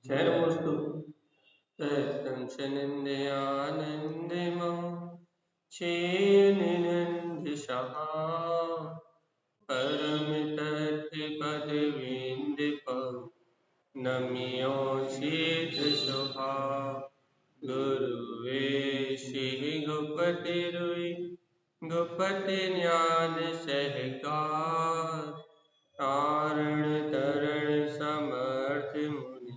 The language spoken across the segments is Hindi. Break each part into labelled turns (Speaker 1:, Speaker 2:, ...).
Speaker 1: शरणमस्तु तत्संशनन्दयानन्दमं क्षेनिनन्दिशः परमितत्पदवीन्दिपं नम्यो शीघ्रशुभा गुरुवे श्री गुपतिरुई गुपति ज्ञान सहकार तारण तरण समर्थ मुनि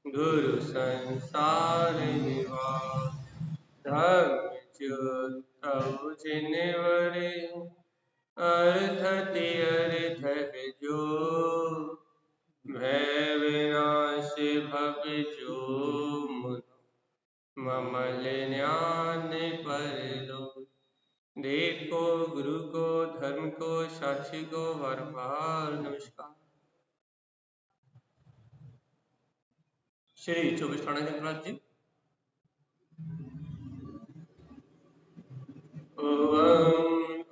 Speaker 1: गुरु संसार निवास धर्म ज्योत जिनवरे अर्थ तीर्थ जो भय विनाश भव जो मुन ममल ज्ञान परलो देखो गुरु को धर्म को साक्षी को बार बार नमस्कार। श्री 24 थाना जंगलात जी।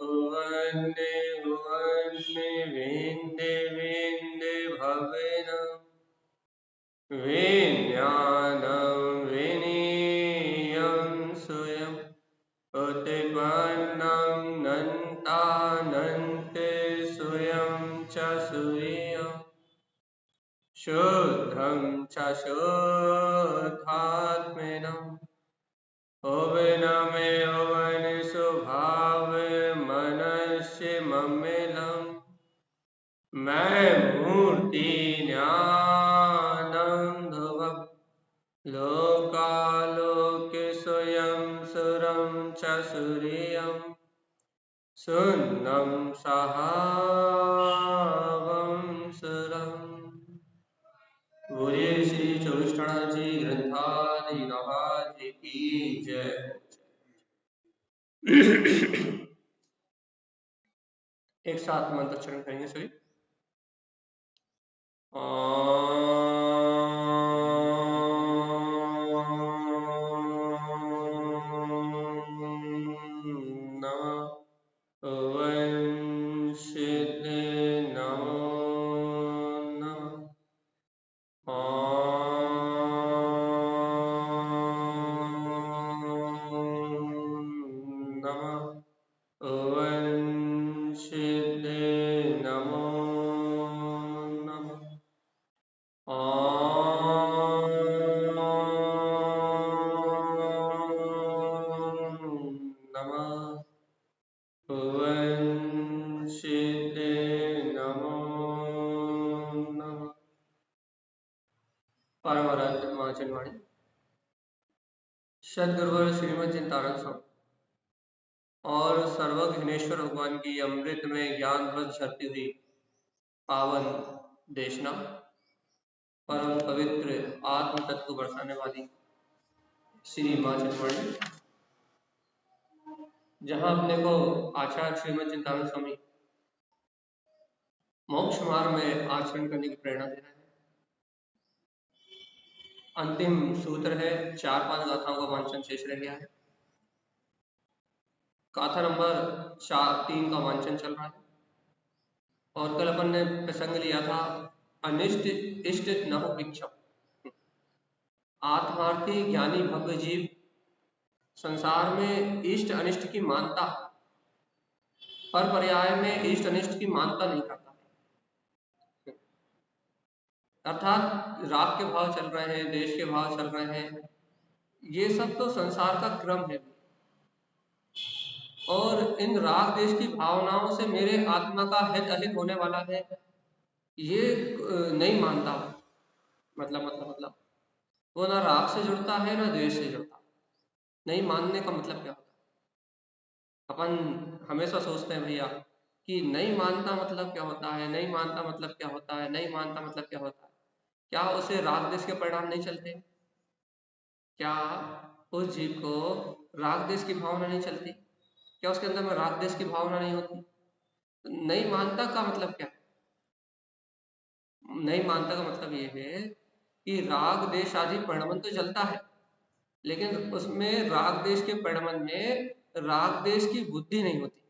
Speaker 1: उवन्ने विन्दे विन्दे भवेन विज्ञानं विनीयं स्वयं उत्पन्नं नन्तानन्ते स्वयं च सूर्यं शुद्धं च शुद्धात्मेनं ओवनमे ओवन स्वभाव मनस्य मम्मेलं मैं मूर्ति ज्ञानंधवम् लोकालोक स्वयं सुरं च सूर्यं सुन्नं सहावं सुरम्। बोलिए श्री 24 थाना जी ग्रंथालय जी की जय। एक साथ मंत्रोच्चारण करेंगे सभी। सदगुरुवर श्रीमद चिंतानंद स्वामी और सर्वघ्नेश्वर भगवान की अमृत में ज्ञान रस झरती हुई पावन देशना परम पवित्र आत्म तत्व को बरसाने वाली श्री मां चिंतवाणी, जहां अपने को आचार्य श्रीमद चिंतानंद स्वामी मोक्ष मार्ग में आचरण करने की प्रेरणा दे रहे हैं। अंतिम सूत्र है, 4-5 गाथाओं का वांचन शेष रह गया है। गाथा नंबर 3 का वांचन चल रहा है और कल अपन ने प्रसंग लिया था अनिष्ट इष्ट न हो भिक्षम। आत्मार्थी ज्ञानी भव्य जीव संसार में इष्ट अनिष्ट की मानता, पर पर्याय में इष्ट अनिष्ट की मानता नहीं करता। अर्थात राग के भाव चल रहे हैं, देश के भाव चल रहे हैं, ये सब तो संसार का क्रम है और इन राग देश की भावनाओं से मेरे आत्मा का हित अहित होने वाला है, ये नहीं मानता। मतलब वो ना राग से जुड़ता है ना द्वेष से जुड़ता। नहीं मानने का मतलब क्या होता है? अपन हमेशा सोचते हैं भैया कि नहीं मानता मतलब क्या होता है, नहीं मानता मतलब क्या होता है, नहीं मानता मतलब क्या होता है। क्या उसे राग देश के परिणाम नहीं चलते? क्या उस जीव को राग देश की भावना नहीं चलती? क्या उसके अंदर में राग देश की भावना नहीं होती? नहीं मानता का मतलब क्या? नहीं मानता का मतलब ये है कि राग देश आदि परिणमन तो चलता है, लेकिन उसमें राग देश के परिणमन में राग देश की बुद्धि नहीं होती।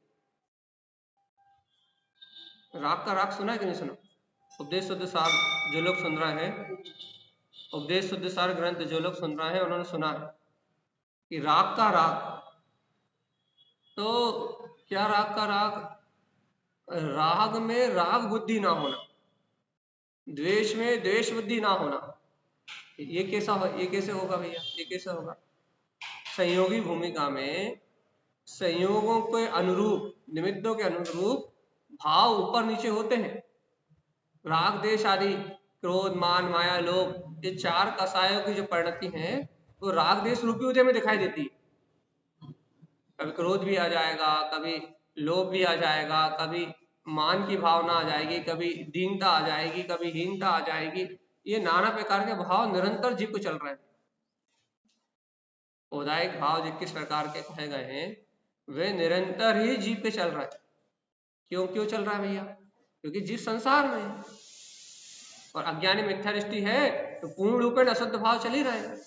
Speaker 1: राग का राग सुना है कि नहीं सुना? उपदेश शुद्ध साहब जो लोग सुन रहे हैं, उपदेश शुद्ध सार ग्रंथ जो लोग सुन रहे हैं उन्होंने सुना है कि राग का राग, तो क्या राग का राग? राग में राग बुद्धि ना होना, द्वेष में द्वेष बुद्धि ना होना। ये कैसे होगा भैया? ये कैसे होगा? संयोगी भूमिका में संयोगों के अनुरूप, निमित्तों के अनुरूप भाव ऊपर नीचे होते हैं। राग देश आदि, क्रोध मान माया लोभ, ये चार कसायों की जो परिणति है वो राग देश रूपी उदय में दिखाई देती है। कभी क्रोध भी आ जाएगा, कभी लोभ भी आ जाएगा, कभी मान की भावना आ जाएगी, कभी दीनता आ जाएगी, कभी हीनता आ जाएगी। ये नाना प्रकार के भाव निरंतर जीव को चल रहे हैं। औदायिक भाव जो किस प्रकार के कहे गए हैं वे निरंतर ही जीव पे चल रहा है। क्यों चल रहा है भैया? क्योंकि जीव संसार में है और अज्ञानी मिथ्या दृष्टि है तो पूर्ण रूप में अशुद्ध भाव चल ही रहे हैं।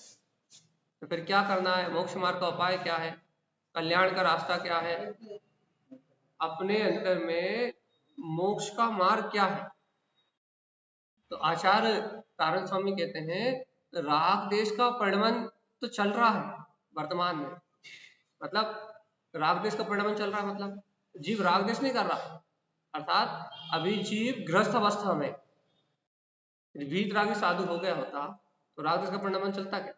Speaker 1: तो फिर क्या करना है? मोक्ष मार्ग का उपाय क्या है? कल्याण का रास्ता क्या है? अपने अंतर में मोक्ष का मार्ग क्या है? तो आचार्य तारण स्वामी कहते हैं राग देश का परिणमन तो चल रहा है वर्तमान में। मतलब राग देश का परिणमन चल रहा है, मतलब जीव राग देश नहीं कर रहा, अर्थात अभी जीव ग्रस्त अवस्था में। वीतरागी साधु हो गया होता तो राग देश का परिणमन चलता क्या?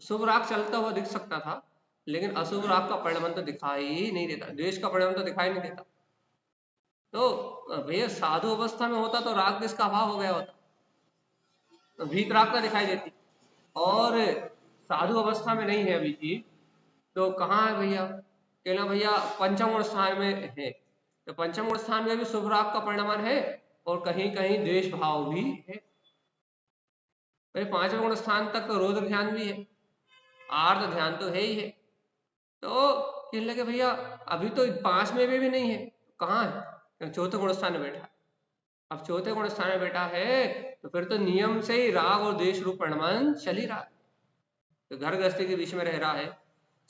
Speaker 1: शुभ राग चलता हुआ दिख सकता था, लेकिन अशुभ राग का परिणमन तो दिखाई नहीं देता, द्वेष का परिणमन तो दिखाई नहीं देता। तो भैया साधु अवस्था में होता तो राग देश का अभाव हो गया होता, तो वीतरागता दिखाई देती। और साधु अवस्था में नहीं है अभी जी, तो कहाँ है भैया? कहना भैया पंचम गुण स्थान में है, तो पंचम गुण स्थान में भी शुभ राग का परिणमन है और कहीं कहीं द्वेष भाव भी है। भाई पांचवें गुण स्थान तक तो रौद्र ध्यान भी है, आर्द्र ध्यान तो है ही है। तो कहने लगे भैया अभी तो 5 में भी नहीं है, कहाँ है? चौथे गुण स्थान में बैठा है। अब चौथे गुण स्थान में बैठा है तो फिर तो नियम से ही राग और द्वेष रूप परिणमन चल ही रहा है। तो घर गृहस्थी के बीच में रह रहा है,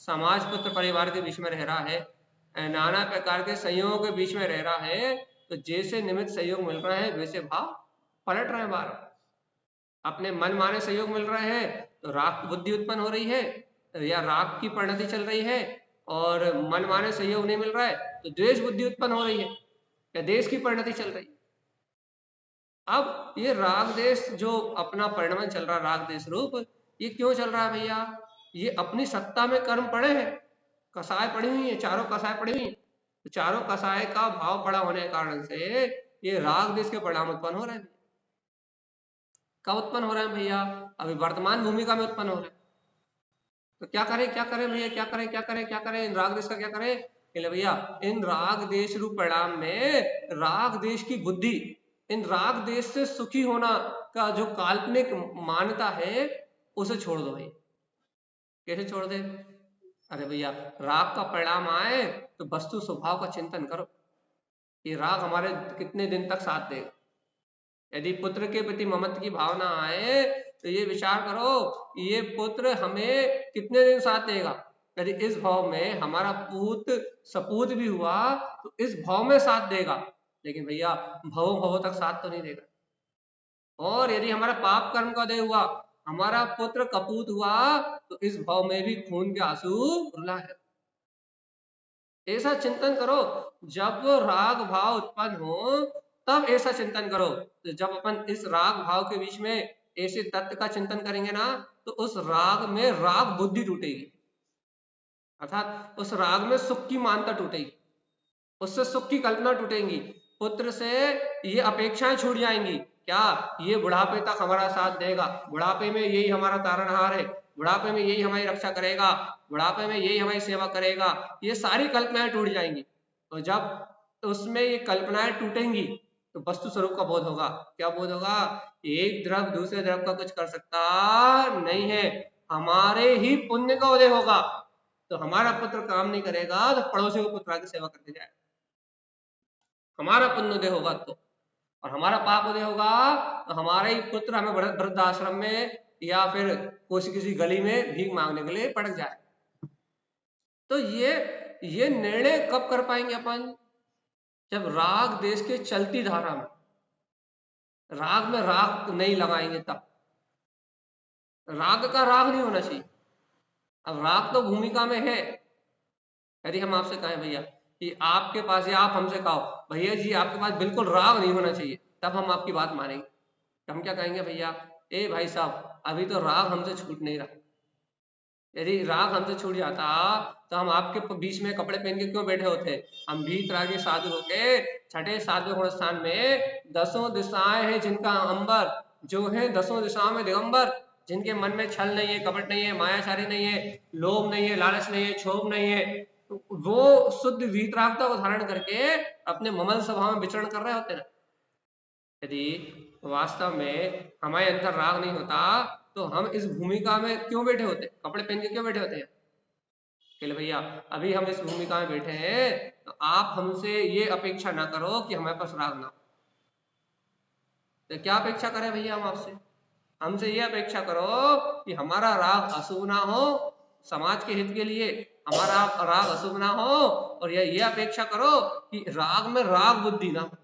Speaker 1: समाज पुत्र परिवार के बीच में रह रहा है, नाना प्रकार के संयोगों के बीच में रह रहा है। तो जैसे निमित्त सहयोग मिल रहा है वैसे भाव पलट रहे हैं बार। अपने मन माने सहयोग मिल रहे हैं तो राग बुद्धि उत्पन्न हो रही है या राग की परिणति चल रही है, और मन माने सहयोग नहीं मिल रहा है तो द्वेष बुद्धि उत्पन्न हो रही है या देश की परिणति चल रही है। अब ये राग देश जो अपना परिणमन चल रहा है, राग देश रूप, ये क्यों चल रहा है भैया? ये अपनी सत्ता में कर्म पड़े हैं, कसाय पड़ी हुई है, चारों कसाय पड़ी हुई है। तो चारों कसाय का भाव बड़ा होने के कारण से ये राग देश के परिणाम उत्पन्न हो रहे हैं। कब उत्पन्न हो रहे हैं भैया? अभी वर्तमान भूमिका में उत्पन्न हो रहे हैं। तो क्या करें भैया, क्या करें इन राग देश का क्या करें? भैया इन राग देश रूप परिणाम में राग देश की बुद्धि, इन राग देश से सुखी होना का जो काल्पनिक मान्यता है उसे छोड़ दो भाई। कैसे छोड़ दे? अरे भैया राग का परिणाम आए तो वस्तु स्वभाव का चिंतन करो, ये राग हमारे कितने दिन तक साथ देगा। यदि पुत्र के प्रति ममत्व की भावना आए तो ये विचार करो ये पुत्र हमें कितने दिन साथ देगा। यदि इस भाव में हमारा पूत सपूत भी हुआ तो इस भाव में साथ देगा, लेकिन भैया भवों भवों तक साथ तो नहीं देगा। और यदि हमारा पाप कर्म का उदय हुआ, हमारा पुत्र कपूत हुआ, तो इस भाव में भी खून के आंसू रुला है। ऐसा चिंतन करो, जब राग भाव उत्पन्न हो तब ऐसा चिंतन करो। तो जब अपन इस राग भाव के बीच में ऐसे तत्व का चिंतन करेंगे ना तो उस राग में राग बुद्धि टूटेगी, अर्थात उस राग में सुख की मानता टूटेगी, उससे सुख की कल्पना टूटेंगी, पुत्र से ये अपेक्षाएं छूट जाएंगी। क्या ये बुढ़ापे तक हमारा साथ देगा, बुढ़ापे में यही हमारा तारणहार है, बुढ़ापे में यही हमारी रक्षा करेगा, बुढ़ापे में यही हमारी सेवा करेगा, ये सारी कल्पनाएं टूट जाएंगी। तो जब उसमें ये कल्पनाएं टूटेंगी तो वस्तु स्वरूप का बोध होगा। क्या बोध होगा? एक द्रव दूसरे द्रव का कुछ कर सकता नहीं है, हमारे ही पुण्य का उदय होगा। तो हमारा पुत्र काम नहीं करेगा तो पड़ोसी को पुत्र की सेवा करते जाए, हमारा पुण्य उदय होगा तो, और हमारा पाप उदय होगा तो हमारे ही पुत्र हमें वृद्धाश्रम में या फिर किसी गली में भीख मांगने के लिए पड़ जाए। तो ये निर्णय कब कर पाएंगे अपन? जब राग देश के चलती धारा में राग नहीं लगाएंगे तब। राग का राग नहीं होना चाहिए। अब राग तो भूमिका में है। यदि हम आपसे कहें भैया कि आपके पास, या आप हमसे कहो भैया जी आपके पास बिल्कुल राग नहीं होना चाहिए, तब हम आपकी बात मानेंगे। हम क्या कहेंगे, भैया ए भाई साहब अभी तो राग हमसे छूट नहीं रहा। यदि राग हमसे छूट जाता तो हम आपके बीच में कपड़े पहन के क्यों बैठे होते। हम भीत रागी साधु होके छठे सातवें गुण स्थान में दसों दिशाएं हैं जिनका अंबर, जो है दसों दिशाओं में दिगंबर, जिनके मन में छल नहीं है, कपट नहीं है, मायाचारी नहीं है, लोभ नहीं है, लालच नहीं है, क्षोभ नहीं है, तो वो शुद्ध वीतरागता को धारण करके अपने ममल स्वभाव में विचरण कर रहे होते हैं। यदि वास्तव में हमारे अंदर राग नहीं होता तो हम इस भूमिका में क्यों बैठे होते, कपड़े पहन के क्यों बैठे होते हैं। कि भैया अभी हम इस भूमिका में बैठे हैं तो आप हमसे ये अपेक्षा ना करो कि हमारे पास राग ना हो। तो क्या अपेक्षा करें भैया हम आपसे, हमसे ये अपेक्षा करो कि हमारा राग अशुभ ना हो, समाज के हित के लिए हमारा राग अशुभ ना हो, और ये अपेक्षा करो कि राग में राग बुद्धि ना हो,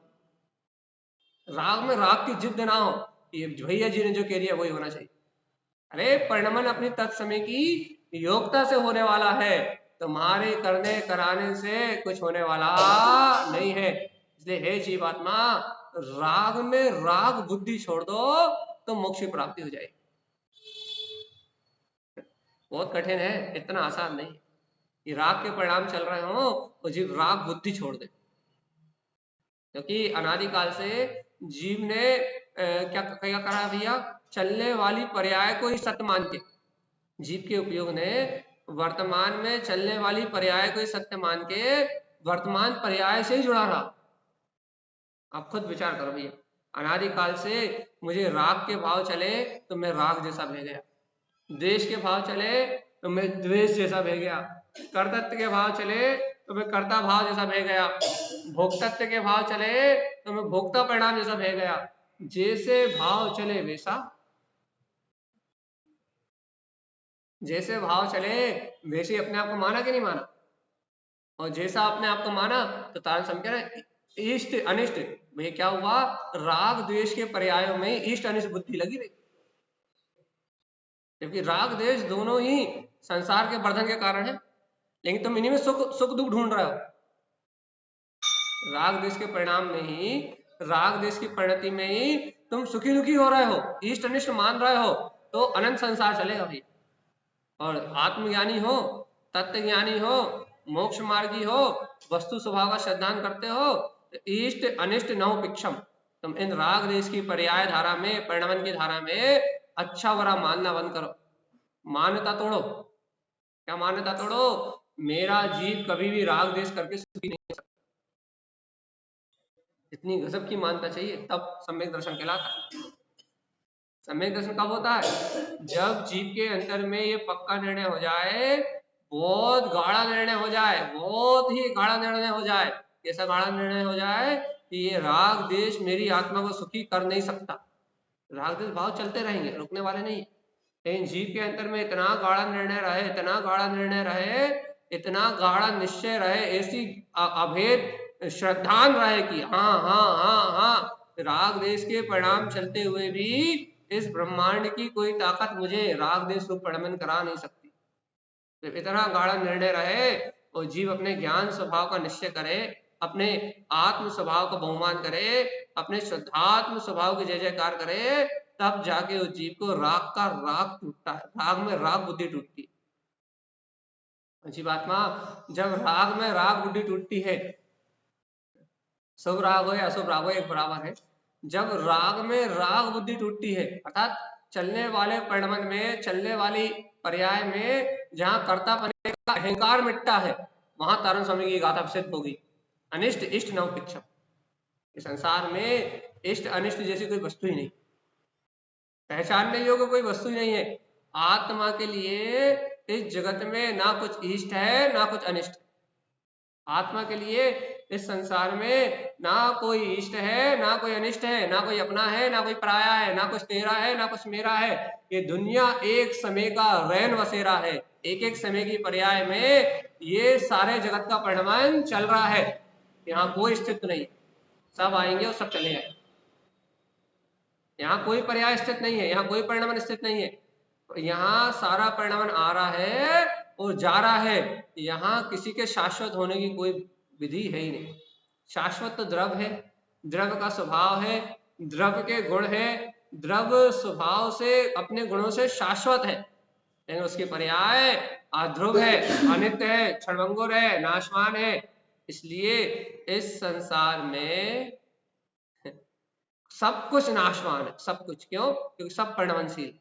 Speaker 1: राग में राग की जिद ना हो। ये भैया जी ने जो कह दिया वही होना चाहिए। अरे परिणमन अपनी तत्समय की योग्यता से होने वाला है, तुम्हारे करने कराने से कुछ होने वाला नहीं है। इसलिए हे जीवात्मा, राग में राग बुद्धि छोड़ दो तो मोक्ष की प्राप्ति हो जाएगी। बहुत कठिन है, इतना आसान नहीं। ये राग के परिणाम चल रहे हो तो जीव राग बुद्धि छोड़ दे, क्योंकि अनादिकाल से जीव ने क्या करा है भैया, चलने वाली पर्याय को ही सत्य मान के, जीव के उपयोग ने वर्तमान में चलने वाली पर्याय को ही सत्य मान के वर्तमान पर्याय से ही जुड़ा रहा। आप खुद विचार करो भैया, अनादिकाल से मुझे राग के भाव चले तो मैं राग जैसा बह गया, द्वेष के भाव चले तो मैं द्वेष जैसा बह गया, कर्तृत्व के भाव चले तो मैं कर्ता भाव जैसा बह गया, भोक्तत्व के भाव चले तो मैं भोक्ता परिणाम जैसा बह गया। जैसे भाव चले वैसा, जैसे भाव चले वैसे अपने आप को माना कि नहीं माना, और जैसा अपने आप को माना तो तारण समझ रहे इष्ट अनिष्ट, भैया क्या हुआ, राग द्वेष के पर्यायों में इष्ट अनिष्ट बुद्धि लगी रही, जबकि राग द्वेष दोनों ही संसार के वर्धन के कारण है, लेकिन तुम इन्हीं में सुख सुख दुख ढूंढ रहे हो। राग द्वेष के परिणाम में ही, राग द्वेष की परिणति में ही तुम सुखी दुखी हो रहे हो, इष्ट अनिष्ट मान रहे हो, तो अनंत संसार चलेगा भी। और आत्मज्ञानी हो, तत्व ज्ञानी हो, मोक्ष मार्गी हो, वस्तु स्वभाव का श्रद्धान करते हो, तो इष्ट अनिष्ट नौ पिक्षम, तुम इन राग देश की पर्याय धारा में, परिणमन की धारा में अच्छा बुरा मानना बंद करो। मान्यता तोड़ो। क्या मान्यता तोड़ो, मेरा जीव कभी भी राग देश करके सुखी नहीं हो सकता। इतनी गजब की मान्यता चाहिए, तब सम्यक दर्शन कहलाता है। सम्यक दर्शन कब होता है, जब जीव के अंतर में ये पक्का निर्णय हो जाए, बहुत गाढ़ा निर्णय हो जाए, बहुत ही गाढ़ा निर्णय हो जाए। कैसा गाढ़ा निर्णय हो जाए कि ये राग देश मेरी आत्मा को सुखी कर नहीं सकता। राग देश भाव चलते रहेंगे, रुकने वाले नहीं। लेकिन जीव के अंतर में इतना गाढ़ा निर्णय रहे, इतना गाढ़ा निर्णय रहे, इतना गाढ़ा निश्चय रहे, ऐसी अभेद श्रद्धान रहे कि हाँ हाँ हाँ हाँ, राग देश के परिणाम चलते हुए भी इस ब्रह्मांड की कोई ताकत मुझे राग देश रूप परिणमन करा नहीं सकती। तो इतना गाढ़ा निर्णय रहे और जीव अपने ज्ञान स्वभाव का निश्चय करे, अपने आत्म स्वभाव का बहुमान करे, अपने शुद्धात्म स्वभाव की जय जयकार करे, तब जाके उस जीव को राग का राग टूटता है, राग में राग बुद्धि टूटती है। जीवात्मा, जब राग में राग बुद्धि टूटती है, शुभ राग हो या अशुभ राग हो एक बराबर है, जब राग में राग बुद्धि टूटती है, अर्थात चलने वाले परिणमन में, चलने वाली पर्याय में जहां कर्ता बने का अहंकार मिटता है, वहां तारण स्वामी की गाथा सिद्ध होगी। अनिष्ट इष्ट नव पिक्षम, इस संसार में इष्ट अनिष्ट जैसी कोई वस्तु ही नहीं, पहचानने योग्य कोई वस्तु ही नहीं है। आत्मा के लिए इस जगत में ना कुछ इष्ट है ना कुछ अनिष्ट। आत्मा के लिए इस संसार में ना कोई इष्ट है ना कोई अनिष्ट है, ना कोई अपना है ना कोई पराया है, ना कुछ तेरा है ना कुछ मेरा है। ये दुनिया एक समय का रैन बसेरा है, एक एक समय की पर्याय में ये सारे जगत का परिणमन चल रहा है। यहाँ कोई स्थित नहीं, सब आएंगे और सब चले जाएंगे। यहाँ कोई पर्याय स्थित नहीं है, यहाँ कोई परिणमन स्थित नहीं है। यहाँ सारा परिणाम आ रहा है और जा रहा है, यहाँ किसी के शाश्वत होने की कोई विधि है ही नहीं। शाश्वत तो द्रव है, द्रव का स्वभाव है, द्रव के गुण है, द्रव स्वभाव से अपने गुणों से शाश्वत है, लेकिन उसके पर्याय अध्रुव है, अनित्य है, क्षणभंगुर है, नाशवान है। इसलिए इस संसार में सब कुछ नाशवान है, सब कुछ। क्यों? क्योंकि सब परिणमनशील।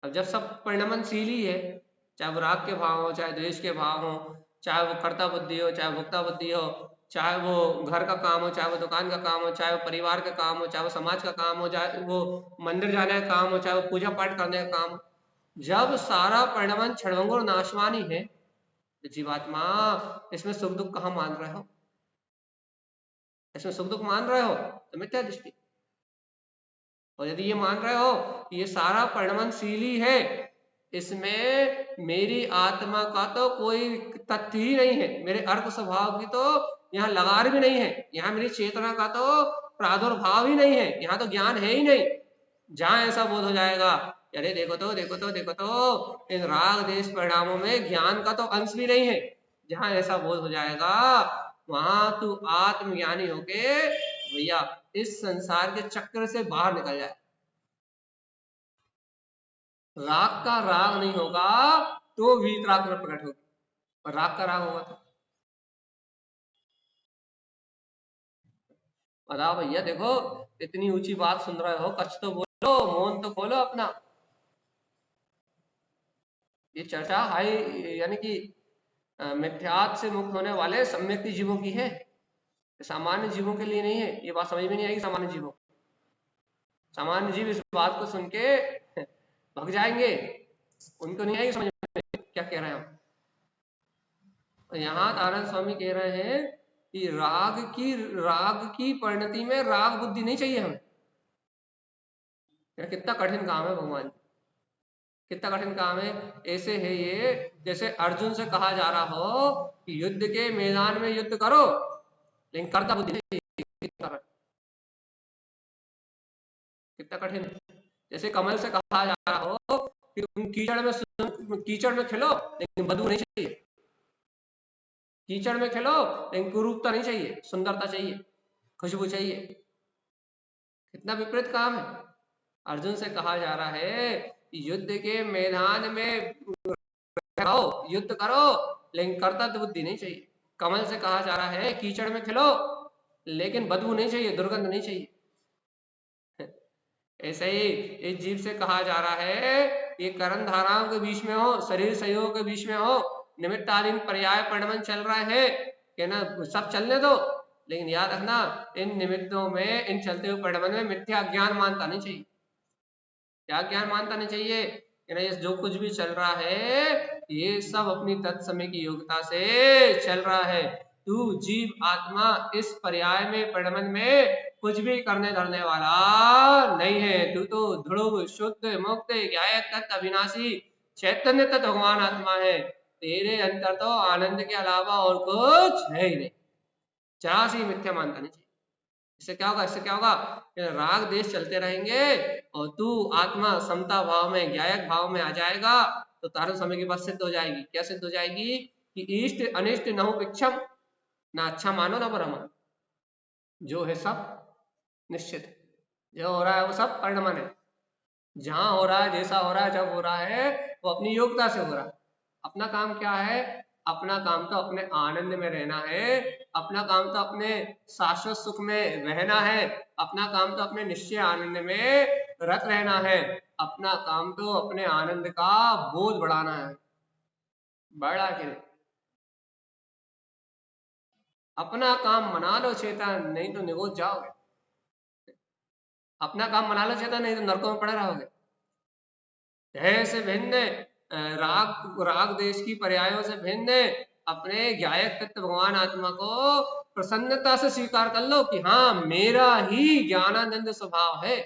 Speaker 1: अब जब सब परिणमनशील ही है, चाहे वो राग के भाव हो, चाहे द्वेष के भाव हो, चाहे वो कर्ता बुद्धि हो, चाहे भोक्ता बुद्धि हो, चाहे वो घर का काम हो, चाहे वो दुकान का काम हो, चाहे वो परिवार का काम हो, चाहे वो समाज का काम हो, चाहे वो मंदिर जाने का काम हो, चाहे वो पूजा पाठ करने का काम हो, जब सारा परिणमन क्षणभंगुर नाशवान ही है, तो जीवात्मा इसमें सुख दुख कहाँ मान रहे हो? इसमें सुख दुख मान रहे हो तो मिथ्या दृष्टि। और यदि ये मान रहे हो कि ये सारा परिणमनशील ही है, इसमें मेरी आत्मा का तो कोई तथ्य ही नहीं है, मेरे अर्थ स्वभाव की तो यहाँ लगार भी नहीं है, यहाँ मेरी चेतना का तो प्रादुर्भाव ही नहीं है, यहाँ तो ज्ञान है ही नहीं। जहां ऐसा बोध हो जाएगा, अरे देखो तो देखो तो देखो तो इन राग देश परिणामों में ज्ञान का तो अंश भी नहीं है, जहां ऐसा बोध हो जाएगा वहां तू आत्मज्ञानी होके भैया इस संसार के चक्र से बाहर निकल जाए। राग का राग नहीं होगा तो वीतराग में प्रकट होगी, और राग का राग होगा तो बताओ भैया। देखो इतनी ऊंची बात सुन रहे हो, कच तो बोलो, मौन तो खोलो अपना। ये चर्चा हाई यानी कि मिथ्यात्व से मुक्त होने वाले सम्यक्ति जीवों की है, सामान्य जीवों के लिए नहीं है। ये बात समझ में नहीं आएगी सामान्य जीवों, सामान्य जीव इस बात को सुन के भग जाएंगे, उनको नहीं आएगी समझ में क्या कह रहे हैं हम। यहाँ तारण स्वामी कह रहे हैं कि राग की परिणति में राग बुद्धि नहीं चाहिए हमें। कितना कठिन काम है भगवान, कितना कठिन काम है। ऐसे है ये जैसे अर्जुन से कहा जा रहा हो कि युद्ध के मैदान में युद्ध करो, लेकिन कर्ता बुद्धि नहीं। कितना कठिन है। जैसे कमल से कहा जा रहा हो कि तुम कीचड़ में खेलो, लेकिन बदबू नहीं चाहिए। कीचड़ में खेलो लेकिन कुरूपता नहीं चाहिए, सुंदरता चाहिए, खुशबू चाहिए। कितना विपरीत काम है। अर्जुन से कहा जा रहा है युद्ध के मैदान में रहो, युद्ध करो, लेकिन कर्तव्य बुद्धि नहीं चाहिए। कमल से कहा जा रहा है कीचड़ में खेलो, लेकिन बदबू नहीं चाहिए, दुर्गंध नहीं चाहिए। ऐसे ही इस जीव से कहा जा रहा है ये करण धाराओं के बीच में हो, शरीर सहयोग के बीच में हो, निमित्ताधीन पर्याय परिणमन चल रहा है कि ना, सब चलने दो, लेकिन याद रखना इन निमित्तों में, इन चलते हुए परिणमन में मिथ्या ज्ञान मानता नहीं चाहिए। क्या ज्ञान मानता नहीं चाहिए कि ना, ये जो कुछ भी चल रहा है ये सब अपनी तत्समय की योग्यता से चल रहा है। तू जीव आत्मा इस पर्याय में परिणमन में कुछ भी करने धरने वाला नहीं है। तू तो ध्रुव शुद्ध मुक्त ज्ञायक तत्व अविनाशी चैतन्य तत्व भगवान आत्मा है। तेरे अंतर तो आनंद के अलावा और कुछ है ही नहीं। जरा सी मिथ्या मानता नहीं चाहिए। इससे क्या होगा? इससे क्या होगा? राग देश चलते रहेंगे और तू आत्मा समता भाव में, ज्ञायक भाव में आ जाएगा, तो तारण समय की बात सिद्ध हो जाएगी। क्या सिद्ध हो जाएगी? कि इष्ट अनिष्ट न हो विक्षम, ना अच्छा मानो ना बुरा मानो, जो है सब निश्चित है, जो हो रहा है वो सब परिणमन है। जहां हो रहा है, जैसा हो रहा है, जब हो रहा है, वो अपनी योग्यता से हो रहा है। अपना काम क्या है? अपना काम तो अपने आनंद में रहना है, अपना काम तो अपने शाश्वत सुख में रहना है, अपना काम तो अपने निश्चय आनंद में रत रहना है, अपना काम तो अपने आनंद का बोध बढ़ाना है। बढ़ा के अपना काम मना लो चेतन, नहीं तो निगोच जाओगे। अपना काम मना लो चेतन, नहीं तो नरकों में पड़े रहोगे। से भिन्न राग देश की पर्यायों से भिन्न अपने ज्ञायक तत्व भगवान आत्मा को प्रसन्नता से स्वीकार कर लो कि हाँ मेरा ही ज्ञानानंद स्वभाव है।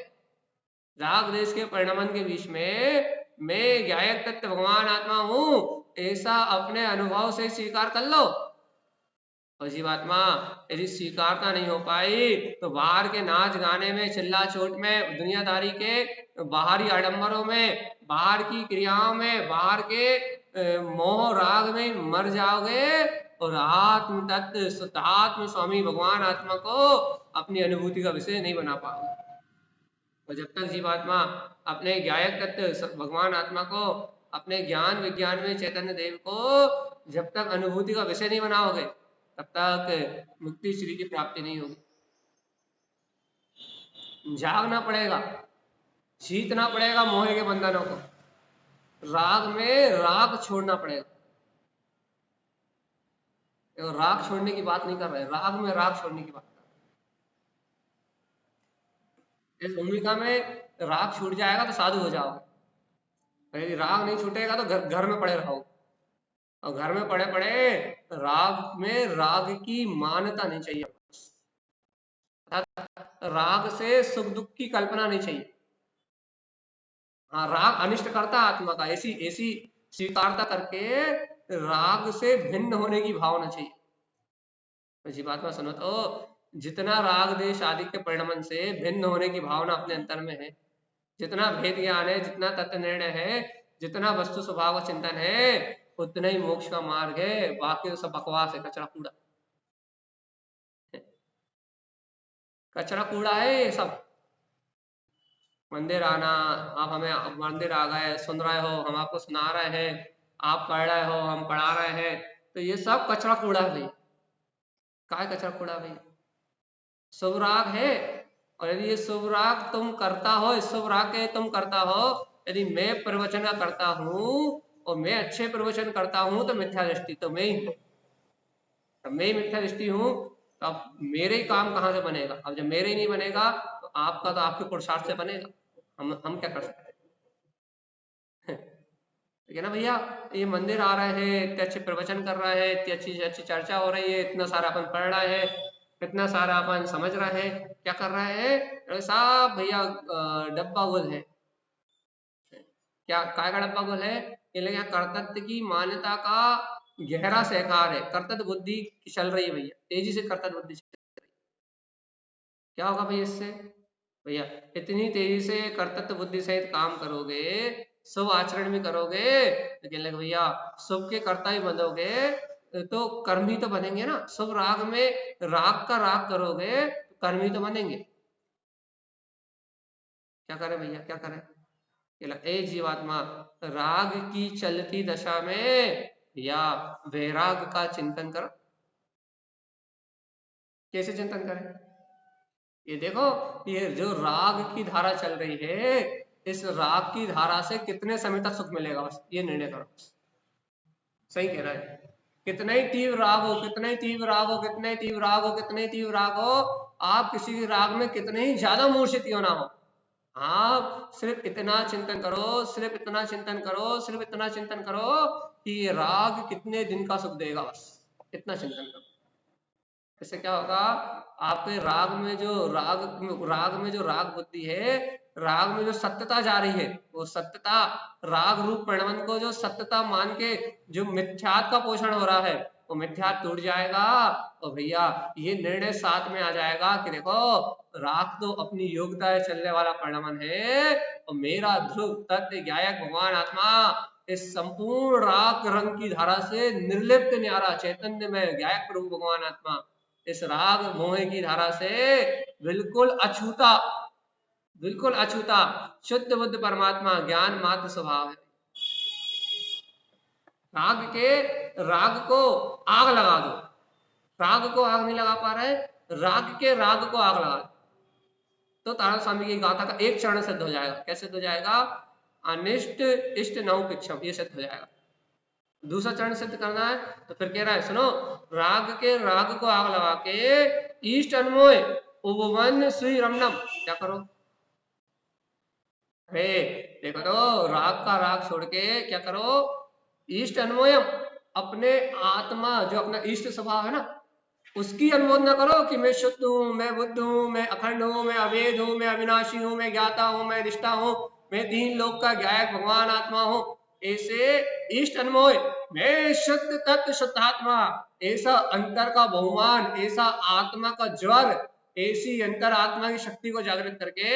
Speaker 1: राग देश के परिणमन के बीच में मैं ज्ञायक तत्व भगवान आत्मा हूं, ऐसा अपने अनुभव से स्वीकार कर लो। और जीवात्मा यदि स्वीकारता नहीं हो पाई तो बाहर के नाच गाने में, चिल्ला चोट में, दुनियादारी के बाहरी आडंबरों में, बाहर की क्रियाओं में, बाहर के मोह राग में मर जाओगे और आत्म तत्व शुद्धात्म स्वामी भगवान आत्मा को अपनी अनुभूति का विषय नहीं बना पाओगे। और जब तक जीवात्मा अपने ज्ञायक तत्व भगवान आत्मा को, अपने ज्ञान विज्ञान में चैतन्य देव को जब तक अनुभूति का विषय नहीं बनाओगे तब तक मुक्ति श्री की प्राप्ति नहीं होगी। जागना पड़ेगा, जीतना पड़ेगा मोह के बंधनों को, राग में राग छोड़ना पड़ेगा। राग छोड़ने की बात नहीं कर रहे, राग में राग छोड़ने की बात कर रहे। इस भूमिका में राग छूट जाएगा तो साधु हो जाओगे, यदि राग नहीं छूटेगा तो घर में पड़े रहोगे, और घर में पड़े पड़े राग में राग की मान्यता नहीं चाहिए, राग से सुख दुख की कल्पना नहीं चाहिए। हाँ, राग अनिष्ट करता आत्मा का, ऐसी ऐसी स्वीकारता करके राग से भिन्न होने की भावना चाहिए। तो जीवात्मा सुनो तो, जितना राग देश आदि के परिणमन से भिन्न होने की भावना अपने अंतर में है, जितना भेद ज्ञान है, जितना तत्व निर्णय है, जितना वस्तु स्वभाव का चिंतन है, उतना ही मोक्ष का मार्ग है। बाकी तो सब बकवास है, कचरा कूड़ा, कचरा कूड़ा है ये सब। मंदिर आना, आप हमें मंदिर आ गए, सुन रहे हो, हम आपको सुना रहे हैं, आप पढ़ रहे हो, हम पढ़ा रहे हैं, तो ये सब कचरा कूड़ा है। काय कचरा कूड़ा भाई? शुभ राग है, और यदि ये शुभ राग तुम करता हो, इस शुभ राग के तुम करता हो, यदि मैं प्रवचन करता हूं और मैं अच्छे प्रवचन करता हूं तो मिथ्या दृष्टि तो मैं ही हूं, तो मैं ही मिथ्या दृष्टि हूं, तो अब मेरे ही काम कहां से बनेगा? अब जब मेरे ही नहीं बनेगा तो आपका तो आपके पुरुषार्थ से बनेगा, हम क्या कर सकते हैं? ठीक है ना भैया? ये मंदिर आ रहे हैं, इतने अच्छे प्रवचन कर रहे हैं, इतनी अच्छी अच्छी चर्चा हो रही है, इतना सारा अपन पढ़ रहे हैं, इतना सारा अपन समझ रहे हैं, क्या कर रहे हैं? सब भैया डब्बा गोल है। क्या काय का डब्बा गोल है? ये लगे कर्तव्य की मान्यता का गहरा सहकार है, कर्तव्य बुद्धि चल रही है भैया, तेजी से कर्तव्य बुद्धि चल रही है। क्या होगा भैया इससे? भैया इतनी तेजी से कर्तव्य बुद्धि सहित काम करोगे, शुभ आचरण भी करोगे, तो कहने लगे भैया शुभ के कर्ता ही बनोगे, तो कर्म ही तो बनेंगे ना। शुभ राग में राग का राग करोगे तो कर्म ही तो बनेंगे। क्या करें भैया, क्या करें? ए जीवात्मा, राग की चलती दशा में या वैराग का चिंतन करो। कैसे चिंतन करें? ये देखो, ये जो राग की धारा चल रही है, इस राग की धारा से कितने समय तक सुख मिलेगा, बस ये निर्णय करो। सही कह रहा है। कितना ही तीव्र राग हो, कितना ही तीव्र राग हो, कितने ही तीव्र राग हो, कितने ही तीव्र राग हो, आप किसी राग में कितने ही ज्यादा मूर्छित क्यों ना हो, आप सिर्फ इतना चिंतन करो, सिर्फ इतना चिंतन करो, सिर्फ इतना चिंतन करो कि ये राग कितने दिन का सुख देगा, बस इतना चिंतन करो। इससे क्या होगा? आपके राग में जो राग बुद्धि है, राग में जो सत्यता जा रही है, वो सत्यता, राग रूप परिणमन को जो सत्यता मान के जो मिथ्यात्व का पोषण हो रहा है, वो मिथ्यात्व टूट जाएगा। और भैया ये निर्णय साथ में आ जाएगा कि देखो, राग तो अपनी योग्यता है चलने वाला परिणमन है, और मेरा ध्रुव तत्व ज्ञायक भगवान आत्मा इस संपूर्ण राग रंग की धारा से निर्लिप्त न्यारा चैतन्य में ज्ञायक प्रभु भगवान आत्मा इस राग मोह की धारा से बिल्कुल अछूता, बिल्कुल अछूता शुद्ध बुद्ध परमात्मा ज्ञान मात्र स्वभाव है। राग को आग लगा दो, राग को आग नहीं लगा पा रहे, राग के राग को आग लगा दो, तो तारा स्वामी की गाथा का एक चरण सिद्ध हो जाएगा। कैसे सिद्ध हो जाएगा? अनिष्ट इष्ट नवपिक्षम, ये सिद्ध हो जाएगा। दूसरा चरण सिद्ध करना है तो फिर कह रहा है, सुनो, राग के राग को आग लगा के ईष्ट अन्वय उपवन श्री रमणम, क्या करो? अरे देखो तो, राग का राग छोड़ के क्या करो? ईष्ट अन्वयम, अपने आत्मा जो अपना ईष्ट स्वभाव है ना, उसकी अनुमोदना करो कि मैं शुद्ध हूं, मैं बुद्ध हूं, मैं अखंड हूं, मैं अभेद हूं, मैं अविनाशी हूं, मैं ज्ञाता हूं, मैं निष्ठा हूं, मैं तीन लोक का ज्ञायक भगवान आत्मा हूं। ऐसे इष्ट अनमोय मैं शुद्ध तत्व शुद्धात्मा, ऐसा अंतर का बहुमान, ऐसा आत्मा का ज्वर, ऐसी अंतर आत्मा की शक्ति को जागृत करके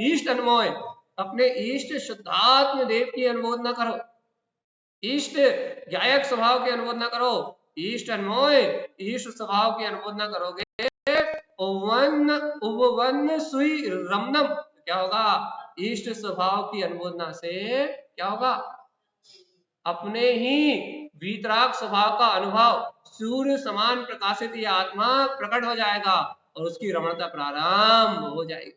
Speaker 1: इष्ट अनमोय अपने इष्ट शुद्धात्म देव की अनुमोदना करो, इष्ट गायक स्वभाव की अनुमोदना करो, इष्ट अनमोय इष्ट स्वभाव की अनुमोदना करोगे, उवन उपवन सुई रमनम, क्या होगा? इष्ट स्वभाव की अनुमोदना से क्या होगा? अपने ही वीतराग स्वभाव का अनुभव सूर्य समान प्रकाशित यह आत्मा प्रकट हो जाएगा और उसकी रमणता प्रारंभ हो जाएगी।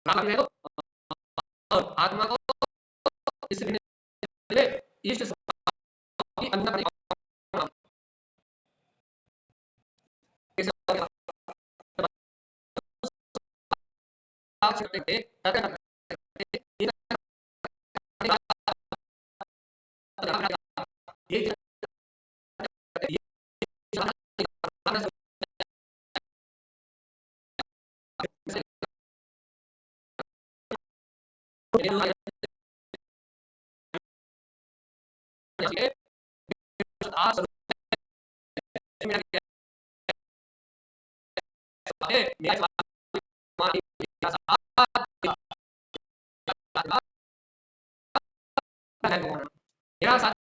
Speaker 1: अरे और आत्मा को इस इष्ट की अंदर मेरा साथ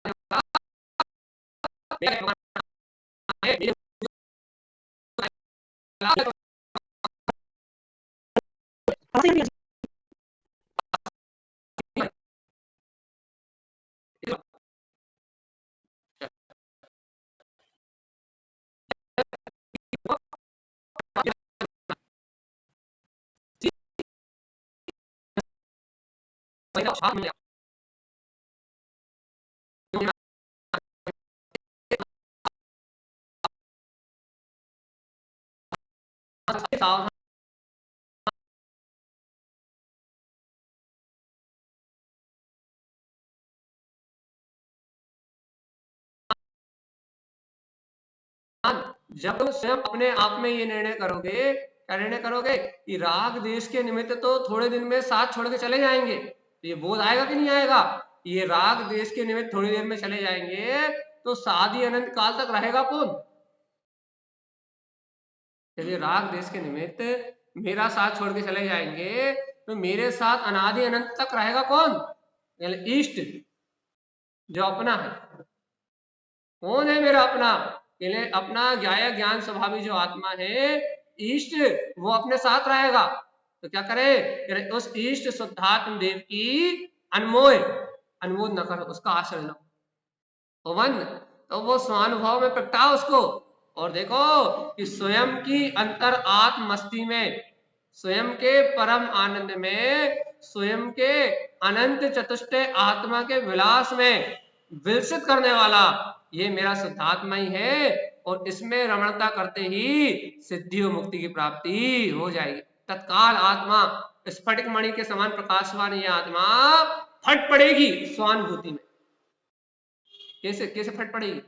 Speaker 1: जब तुम स्वयं अपने आप में ये निर्णय करोगे, क्या निर्णय करोगे कि राग देश के निमित्त तो थोड़े दिन में साथ छोड़ के चले जाएंगे, तो ये बोध आएगा कि नहीं आएगा? ये राग देश के निमित्त थोड़ी देर में चले जाएंगे तो शादी अनंत काल तक रहेगा कौन? चलिए राग देश के निमित्त मेरा साथ छोड़ के चले जाएंगे तो मेरे साथ अनादि अनंत तक रहेगा कौन? इष्ट, जो अपना है। कौन है मेरा अपना? अपना ज्ञाय ज्ञान स्वभावी जो आत्मा है इष्ट, वो अपने साथ रहेगा। तो क्या करे? उस इष्ट शुद्धात्म देव की अनमोय अनुमोद न करो, उसका आश्रय लो। वन तो वो स्वानुभव में प्रगटाओ उसको, और देखो कि स्वयं की अंतर आत्म मस्ती में, स्वयं के परम आनंद में, स्वयं के अनंत चतुष्टय आत्मा के विलास में विलसित करने वाला ये मेरा शुद्धात्मा ही है, और इसमें रमणता करते ही सिद्धि और मुक्ति की प्राप्ति हो जाएगी। तत्काल आत्मा स्फटिक मणि के समान प्रकाशवान ये आत्मा फट पड़ेगी स्वानुभूति में। कैसे कैसे फट पड़ेगी?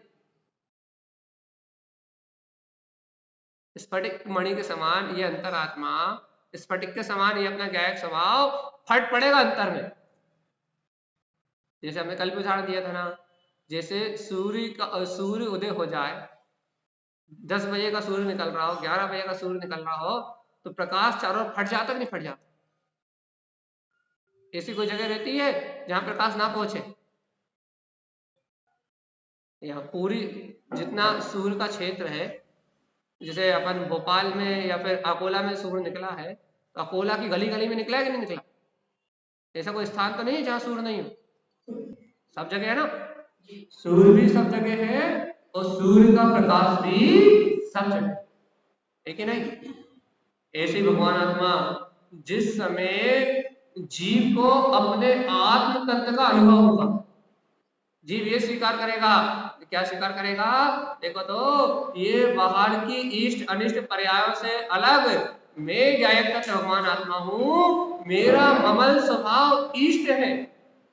Speaker 1: स्फटिक मणि के समान ये अंतर आत्मा, स्फटिक के समान ये अपना गायक स्वभाव फट पड़ेगा अंतर में। जैसे हमने कल भी उदाहरण दिया था ना, जैसे सूर्य उदय हो जाए, 10 बजे का सूर्य निकल रहा हो, 11 बजे का सूर्य निकल रहा हो, तो प्रकाश चारों फट जाता कि नहीं फट जाता? ऐसी कोई जगह रहती है जहां प्रकाश ना पहुंचे? यहाँ पूरी जितना सूर्य का क्षेत्र है, जैसे अपन भोपाल में या फिर अकोला में सूर्य निकला है, तो अकोला की गली गली में निकला है कि नहीं निकला? ऐसा कोई स्थान तो नहीं है जहां सूर्य नहीं हो? सब जगह है ना, सूर्य भी सब जगह है और सूर्य का प्रकाश भी सब जगह है कि नहीं? ऐसे भगवान आत्मा जिस समय जीव को अपने आत्म तत्व का अनुभव होगा, जीव ये स्वीकार करेगा, क्या स्वीकार करेगा? देखो तो ये बाहर की इष्ट अनिष्ट पर्यायों से अलग मैं ज्ञायक तत्व भगवान आत्मा हूँ, मेरा ममल स्वभाव इष्ट है।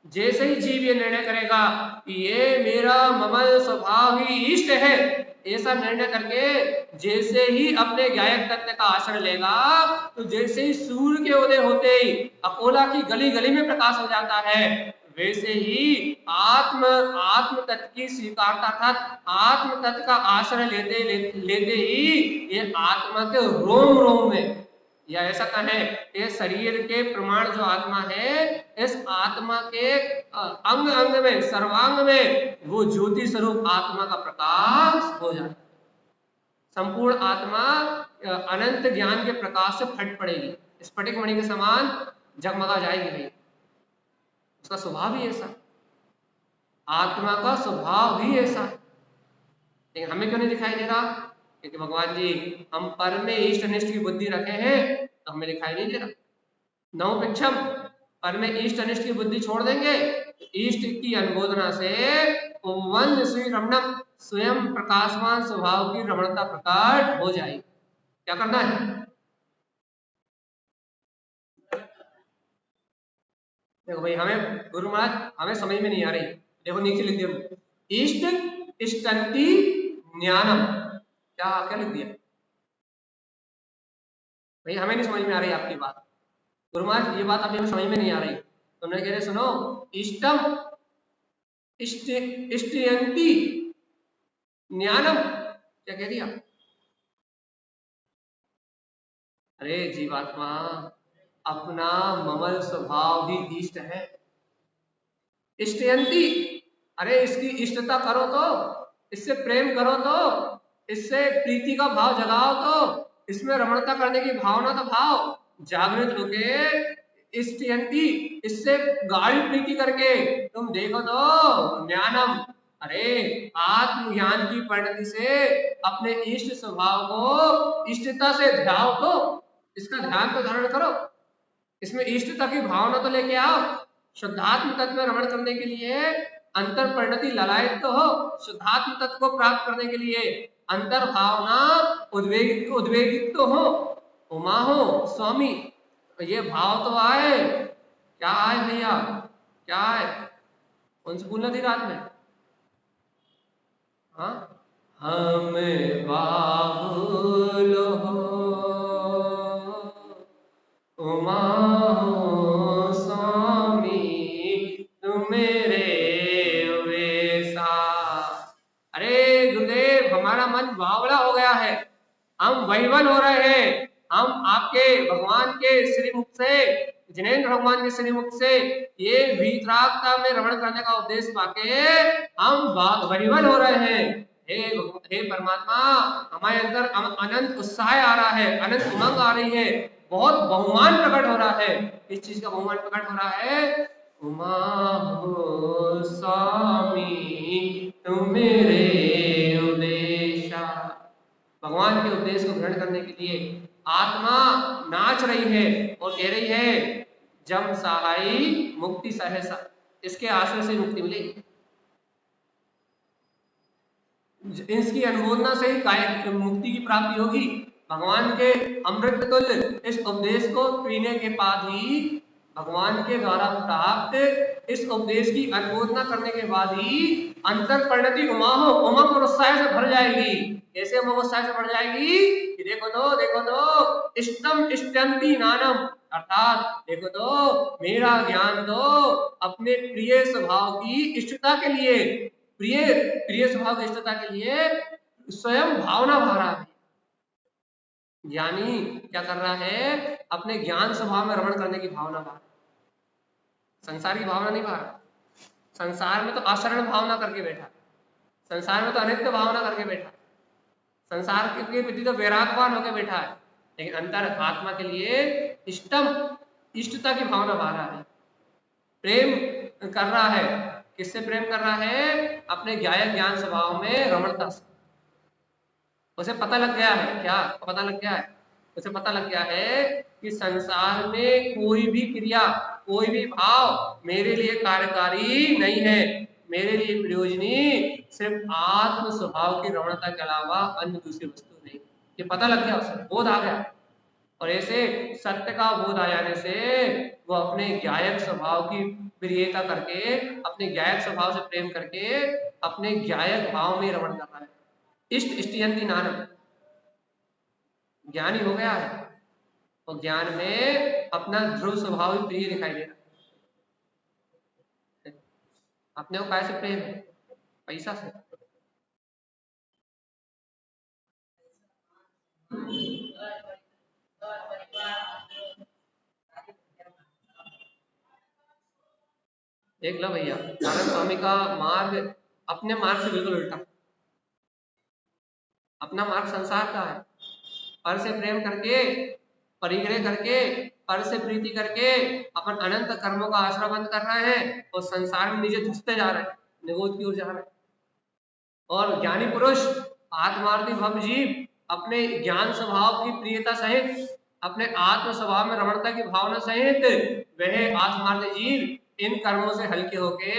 Speaker 1: जैसे ही जीव ये निर्णय करेगा कि ये मेरा ममल स्वभाव ही इष्ट है, ऐसा निर्णय करके जैसे ही अपने ज्ञायक तत्व का आश्रय लेगा, तो जैसे ही सूर्य के उदय होते ही अकोला की गली गली में प्रकाश हो जाता है, वैसे ही आत्म तत्व की स्वीकारता था, आत्म तत्व का आश्रय लेते ही ये आत्मा के रोम रोम में, या ऐसा कहें ये शरीर के प्रमाण जो आत्मा है, इस आत्मा के अंग अंग में, सर्वांग में वो ज्योति स्वरूप आत्मा का प्रकाश हो जाता है। संपूर्ण आत्मा अनंत ज्ञान के प्रकाश से फट पड़ेगी, स्फटिक मणि के समान जगमगा जाएगी नहीं। उसका स्वभाव ही ऐसा, आत्मा का स्वभाव ही ऐसा है। लेकिन हमें क्यों नहीं दिखाई दे रहा? क्योंकि भगवान जी हम पर में इष्ट अनिष्ट की बुद्धि रखे हैं, तो हमें दिखाई नहीं दे रहा। नवपिक्षम पर में इष्ट अनिष्ट की बुद्धि छोड़ देंगे तो इष्ट की अनुबोधना से वन श्री रमणम, स्वयं प्रकाशमान स्वभाव की रमणता प्रकट हो जाएगी। क्या करना है? देखो भाई, हमें गुरु महाराज हमें समझ में नहीं आ रही। देखो नीचे लिख दिया इष्ट इष्टंति ज्ञानम, क्या लिख दिया भाई? हमें नहीं समझ में आ रही आपकी बात। गुरु महाराज ये बात अभी हमें समझ में नहीं आ रही। तो उन्होंने कह रहे सुनो, इष्टम इष्टयंती ज्ञानम, क्या कह दिया? अरे जीवात्मा, अपना ममल स्वभाव ही इष्ट है। इष्टयंती, अरे इसकी इष्टता करो तो, इससे प्रेम करो तो, इससे प्रीति का भाव जगाओ तो, इसमें रमणता करने की भावना तो भाव जागृत होके इष्टयंती, इससे गाढ़ी प्रीति करके तुम देखो तो ज्ञानम, अरे आत्मज्ञान की परिणति से अपने इष्ट स्वभाव को इष्टता से ध्याओ तो, इसका ध्यान तो धारण करो, इसमें इष्टता की भावना तो लेके आओ। शुद्धात्म तत्व में रमण करने के लिए अंतर परिणति ललायत तो हो, शुद्धात्म तत्व को प्राप्त करने के लिए अंतर भावना उद्वेगित तो हो, उमा हो स्वामी, ये भाव तो आए। क्या आए भैया, क्या आए? कौन सी बोलना थी रात में? हाँ, हम बाबुल हो उमा हो स्वामी, तुम मेरे वैसा। अरे गुरुदेव, हमारा मन बावड़ा हो गया है, हम वहीवन हो रहे हैं। हम आपके भगवान के श्रीमुख से, जिनेन्द्र भगवान के श्रीमुख से ये वीतरागता में रमण करने का उपदेश पाके हम वहीवन हो रहे हैं। हे परमात्मा, हमारे अंदर अनंत उत्साह आ रहा है, अनंत उमंग आ रही है, बहुत बहुमान प्रकट हो रहा है। इस चीज का बहुमान प्रकट हो रहा है, उमा हो स्वामी तुम मेरे उदेशा। भगवान के उपदेश को ग्रहण करने के लिए आत्मा नाच रही है और कह रही है जम सहाई मुक्ति सहसा, इसके आश्रय से मुक्ति मिलेगी, इसकी अनुमोदना से ही मुक्ति की प्राप्ति होगी। भगवान के अमृत तुल्य इस उपदेश को पीने के बाद ही, भगवान के द्वारा प्राप्त इस उपदेश की अनुमोदना करने के बाद ही अंतर परिणति उमंग और उत्साह से भर जाएगी। कैसे उमंग उत्साह से भर जाएगी कि देखो तो इष्टम इष्टंति नानम, अर्थात देखो तो मेरा ज्ञान तो अपने प्रिय स्वभाव की इष्टता के लिए, प्रिय स्वभाव की इष्टता के लिए स्वयं भावना भा रहा है। ज्ञानी क्या कर रहा है? अपने ज्ञान स्वभाव में रमण करने की भावना भा रहा है, संसार की भावना नहीं भा रहा। संसार में तो आचरण भावना करके बैठा, संसार में तो अनित्य भावना करके बैठा, संसार के प्रति तो वैरागवान होकर बैठा है, लेकिन अंतर आत्मा के लिए इष्टता की भावना भा रहा है, प्रेम कर रहा है। किससे प्रेम कर रहा है? अपने ज्ञान स्वभाव में रमणता से। उसे पता लग गया है, क्या पता लग गया है? उसे पता लग गया है कि संसार में कोई भी क्रिया, कोई भी भाव मेरे लिए कार्यकारी नहीं है, मेरे लिए प्रयोजनी सिर्फ आत्म स्वभाव की रमणता के अलावा अन्य दूसरी वस्तु नहीं। ये पता लग गया, उसे बोध आ गया। और ऐसे सत्य का बोध आ जाने से वो अपने ज्ञायक स्वभाव की प्रियता करके, अपने ज्ञायक स्वभाव से प्रेम करके अपने ज्ञायक भाव में रमण कर रहा है। इष्ट इष्टयंती नानम, ज्ञानी हो गया है और ज्ञान में अपना ध्रुव स्वभाव भी प्रिय दिखाई दे रहा है। अपने को कैसे प्रेम है? पैसा से। देख लो भैया, नारायण स्वामी का मार्ग अपने मार्ग से बिल्कुल उल्टा। अपना मार्ग संसार का है, पर से प्रेम करके, परिग्रह करके, पर से प्रीति करके अपन अनंत कर्मों का आश्रय बंद कर रहे हैं और संसार में नीचे धंसते जा रहे हैं, निगोद की ओर जा रहे हैं। और ज्ञानी पुरुष आत्मार्थी भव जीव अपने ज्ञान स्वभाव की प्रियता सहित, अपने आत्म स्वभाव में रमणता की भावना सहित वह आत्मार्थी जीव इन कर्मों से हल्के होके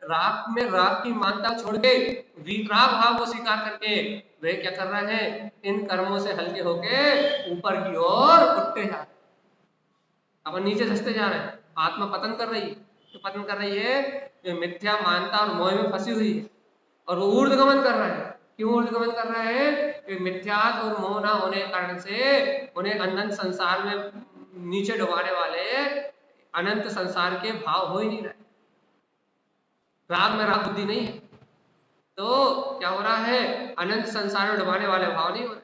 Speaker 1: राग में राग की मानता छोड़ के वीतराग भाव को स्वीकार करके वे क्या कर रहे हैं? इन कर्मों से हल्के होके ऊपर की ओर उठते जा रहे हैं, अपन नीचे धंसते जा रहे हैं। आत्मा पतन कर रही है, तो पतन कर रही है मिथ्या मानता और मोह में फंसी हुई है और वो ऊर्ध्वगमन कर रहा है। क्यों ऊर्ध्वगमन कर रहा है? मिथ्यात्व और मोह ना होने के कारण से उन्हें अनंत संसार में नीचे डुबाने वाले अनंत संसार के भाव हो ही नहीं रहे। राग में राग बुद्धि नहीं है, तो क्या हो रहा है? अनंत संसार में डुबाने वाले भाव नहीं हो रहे।